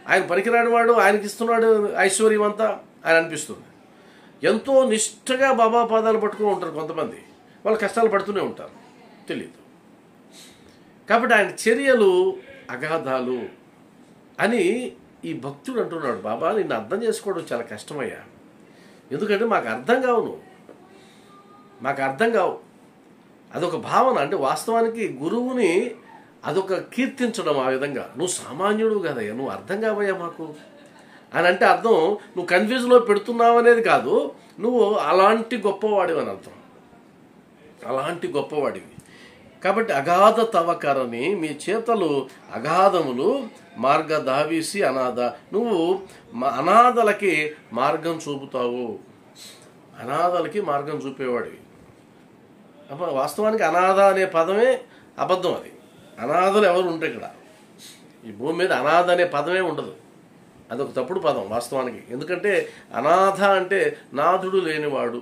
ఆయన పనికిరాని వాడు, ఆయనకి ఇస్తున్నాడు ఐశ్వర్యం అంతా ఆయన అనిపిస్తుంది. ఎంతో నిష్ఠగా బాబా పాదాలు పట్టుకుని ఉంటారు కొంతమంది, వాళ్ళు కష్టాలు పడుతూనే ఉంటారు, తెలియదు. కాబట్టి ఆయన చర్యలు అగాధాలు అని ఈ భక్తుడు అంటున్నాడు. బాబా నిన్ను అర్థం చేసుకోవడం చాలా కష్టమయ్యా, ఎందుకంటే మాకు అర్థం కావు, మాకు అర్థం కావు. అదొక భావన. అంటే వాస్తవానికి గురువుని అదొక కీర్తించడం. ఆ విధంగా నువ్వు సామాన్యుడు కదయ్యా, నువ్వు అర్థం కావయ్యా మాకు అని అంటే అర్థం నువ్వు కన్ఫ్యూజ్లో పెడుతున్నావు అనేది కాదు, నువ్వు అలాంటి గొప్పవాడివి అని అర్థం, అలాంటి గొప్పవాడివి. కాబట్టి అగాధ తవకరని, మీ చేతలు అగాధములు, మార్గ దావీసి అనాథ, నువ్వు అనాథలకి మార్గం చూపుతావు, అనాథలకి మార్గం చూపేవాడివి. వాస్తవానికి అనాథ అనే పదమే అబద్ధం. అది అనాథలు ఎవరు ఉంటే ఇక్కడ ఈ భూమి మీద అనాథ అనే పదమే ఉండదు, అదొక తప్పుడు పదం వాస్తవానికి. ఎందుకంటే అనాథ అంటే నాథుడు లేనివాడు,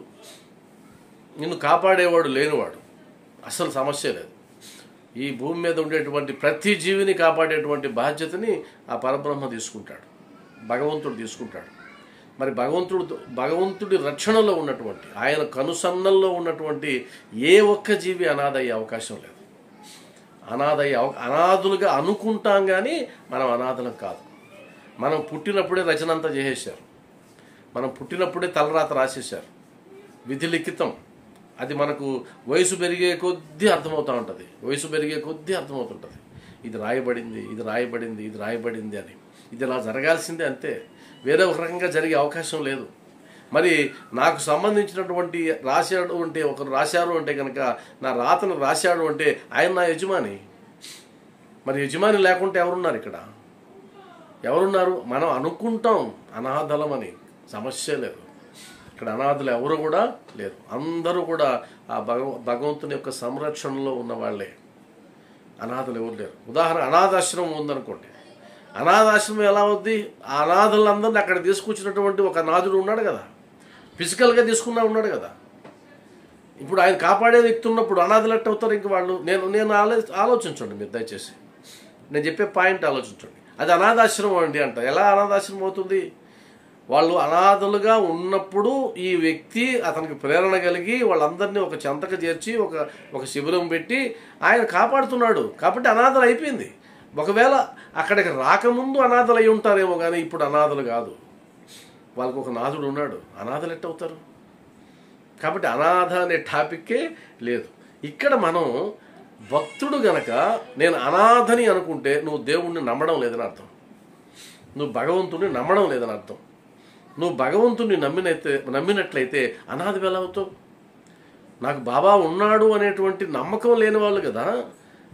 నిన్ను కాపాడేవాడు లేనివాడు, అసలు సమస్య లేదు. ఈ భూమి మీద ఉండేటువంటి ప్రతి జీవిని కాపాడేటువంటి బాధ్యతని ఆ పరబ్రహ్మ తీసుకుంటాడు, భగవంతుడు తీసుకుంటాడు. మరి భగవంతుడి రక్షణలో ఉన్నటువంటి, ఆయన కనుసన్నల్లో ఉన్నటువంటి ఏ ఒక్క జీవి అనాథ అయ్యే అవకాశం లేదు. అనాథులుగా అనుకుంటాం కానీ మనం అనాథలం కాదు. మనం పుట్టినప్పుడే రచన అంతా చేసేశారు, మనం పుట్టినప్పుడే తలరాత రాసేశారు, విధి లిఖితం. అది మనకు వయసు పెరిగే కొద్దీ అర్థమవుతూ ఉంటుంది, వయసు పెరిగే కొద్దీ అర్థమవుతుంటుంది. ఇది రాయబడింది, ఇది రాయబడింది, ఇది రాయబడింది అని. ఇది ఇలా జరగాల్సిందే, అంతే, వేరే ఒక రకంగా జరిగే అవకాశం లేదు. మరి నాకు సంబంధించినటువంటి రాశాడు అంటే, ఒకరు రాశారు అంటే కనుక, నా రాతను రాశాడు అంటే ఆయన నా యజమాని. మరి యజమాని లేకుంటే ఎవరున్నారు ఇక్కడ? ఎవరున్నారు? మనం అనుకుంటాం అనాథలమని, సమస్య లేదు. ఇక్కడ అనాథలు ఎవరు కూడా లేరు, అందరూ కూడా ఆ భగవంతుని యొక్క సంరక్షణలో ఉన్న వాళ్ళే, అనాథలు ఎవరు లేరు. ఉదాహరణ అనాథాశ్రమం ఉందనుకోండి, అనాథాశ్రమం ఎలా అవుద్ది? ఆ అనాథలందరినీ అక్కడ తీసుకొచ్చినటువంటి ఒక నాథుడు ఉన్నాడు కదా, ఫిజికల్గా తీసుకున్నా ఉన్నాడు కదా. ఇప్పుడు ఆయన కాపాడే వ్యక్తి ఉన్నప్పుడు అనాథలు ఎట్ట అవుతారు ఇంక వాళ్ళు? నేను ఆలోచించండి మీరు దయచేసి, నేను చెప్పే పాయింట్ ఆలోచించండి. అది అనాథాశ్రమం అండి అంట. ఎలా అనాథాశ్రమం అవుతుంది? వాళ్ళు అనాథలుగా ఉన్నప్పుడు ఈ వ్యక్తి అతనికి ప్రేరణ కలిగి వాళ్ళందరినీ ఒక చెంతకు చేర్చి ఒక శిబిరం పెట్టి ఆయన కాపాడుతున్నాడు కాబట్టి అనాథలు అయిపోయింది. ఒకవేళ అక్కడికి రాకముందు అనాథలు అయి ఉంటారేమో కానీ ఇప్పుడు అనాథలు కాదు, వాళ్ళకు ఒక నాథుడు ఉన్నాడు. అనాథలు ఎట్టవుతారు? కాబట్టి అనాథ అనే టాపిక్కే లేదు ఇక్కడ. మనం భక్తుడు గనక నేను అనాథని అనుకుంటే నువ్వు దేవుణ్ణి నమ్మడం లేదని అర్థం, నువ్వు భగవంతుడిని నమ్మడం లేదని అర్థం. నువ్వు భగవంతుడిని నమ్మినట్లయితే అనాథవి ఎలా అవుతావు? నాకు బాబా ఉన్నాడు అనేటువంటి నమ్మకం లేని వాళ్ళు కదా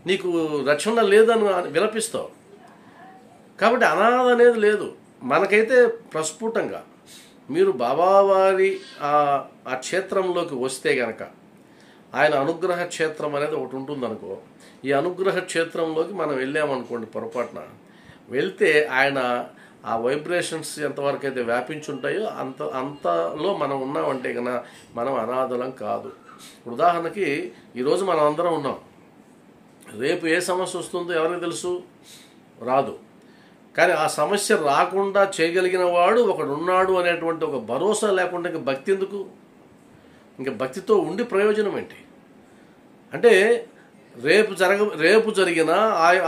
నీకు రక్షణ లేదని విలపిస్తావు. కాబట్టి అనాథ అనేది లేదు మనకైతే. ప్రస్ఫుటంగా మీరు బాబావారి ఆ క్షేత్రంలోకి వస్తే గనక, ఆయన అనుగ్రహ క్షేత్రం అనేది ఒకటి ఉంటుందనుకో, ఈ అనుగ్రహ క్షేత్రంలోకి మనం వెళ్ళామనుకోండి, పొరపాటున వెళ్తే ఆయన ఆ వైబ్రేషన్స్ ఎంతవరకు అయితే వ్యాపించుంటాయో అంతలో మనం ఉన్నామంటే కన్నా మనం అనాథలం కాదు. ఉదాహరణకి ఈరోజు మనం అందరం ఉన్నాం, రేపు ఏ సమస్య వస్తుందో ఎవరికి తెలుసు? రాదు. కానీ ఆ సమస్య రాకుండా చేయగలిగిన వాడు ఒకడు ఉన్నాడు అనేటువంటి ఒక భరోసా లేకుండా ఇంక భక్తి ఎందుకు? ఇంకా భక్తితో ఉండి ప్రయోజనం ఏంటి? అంటే రేపు జరిగినా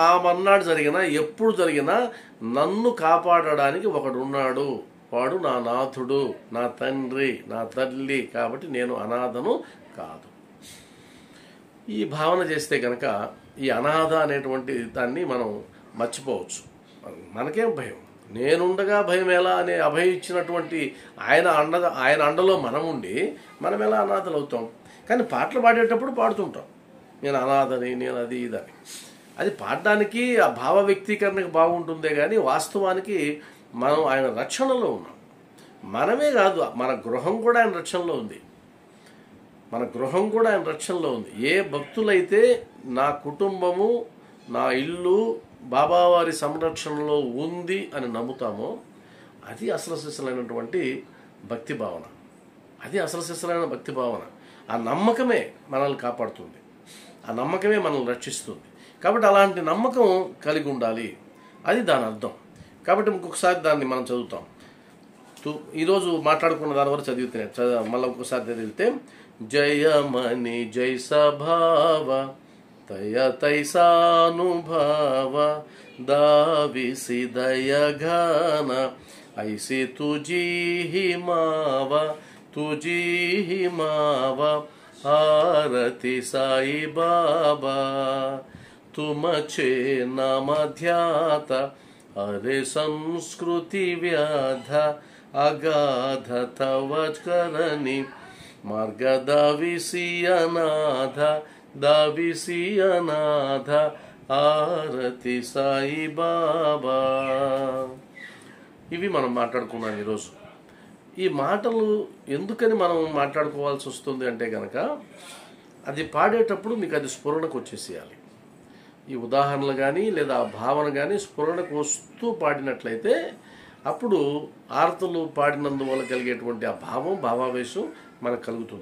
ఆ మర్నాడు జరిగినా ఎప్పుడు జరిగినా నన్ను కాపాడడానికి ఒకడు ఉన్నాడు, వాడు నా నాథుడు, నా తండ్రి, నా తల్లి, కాబట్టి నేను అనాథను కాదు. ఈ భావన చేస్తే కనుక ఈ అనాథ అనేటువంటి దాన్ని మనం మర్చిపోవచ్చు. మనకేం భయం? నేనుండగా భయం ఎలా అనే అభయం ఇచ్చినటువంటి ఆయన అండలో మనం ఉండి మనం ఎలా అనాథలు అవుతాం? కానీ పాటలు పాడేటప్పుడు పాడుతుంటాం, నేను అనాథని, నేను అది ఇదని. అది పాడడానికి ఆ భావ వ్యక్తీకరణకు బాగుంటుందే కానీ వాస్తవానికి మనం ఆయన రక్షణలో ఉన్నాం. మనమే కాదు, మన గృహం కూడా ఆయన రక్షణలో ఉంది, మన గృహం కూడా ఆయన రక్షణలో ఉంది. ఏ భక్తులైతే నా కుటుంబము, నా ఇల్లు బాబావారి సంరక్షణలో ఉంది అని నమ్ముతామో అది అసలు సిసలైనటువంటి భక్తి భావన, అది అసలు సిసలైన భక్తి భావన. ఆ నమ్మకమే మనల్ని కాపాడుతుంది, ఆ నమ్మకమే మనల్ని రక్షిస్తుంది. కాబట్టి అలాంటి నమ్మకం కలిగి ఉండాలి, అది దాని అర్థం. కాబట్టి ఇంకొకసారి దాన్ని మనం చదువుతాం. ఈరోజు మాట్లాడుకున్న దాని వరకు చదివితే మళ్ళీ ఇంకోసారి చదివితే జయమని జై సభావ తయ తైసానుభావ దావిసి దయగాన ఐసి తుజీ మావ ఆరతి సాయి బాబా తుమచే నమధ్యాత అరే సంస్కృతి వ్యాధ అగాధ తవ కరణి మార్గ దావిసి అనాథ ఆరతి సాయి బాబా. ఇవి మనం మాట్లాడుకున్నాం ఈరోజు. ఈ మాటలు ఎందుకని మనం మాట్లాడుకోవాల్సి వస్తుంది అంటే కనుక అది పాడేటప్పుడు మీకు అది స్ఫురణకు వచ్చేసేయాలి. ఈ ఉదాహరణలు కానీ లేదా ఆ భావన కానీ స్ఫురణకు వస్తూ పాడినట్లయితే అప్పుడు ఆర్తలు పాడినందువల్ల కలిగేటువంటి ఆ భావావేశం మనకు కలుగుతుంది.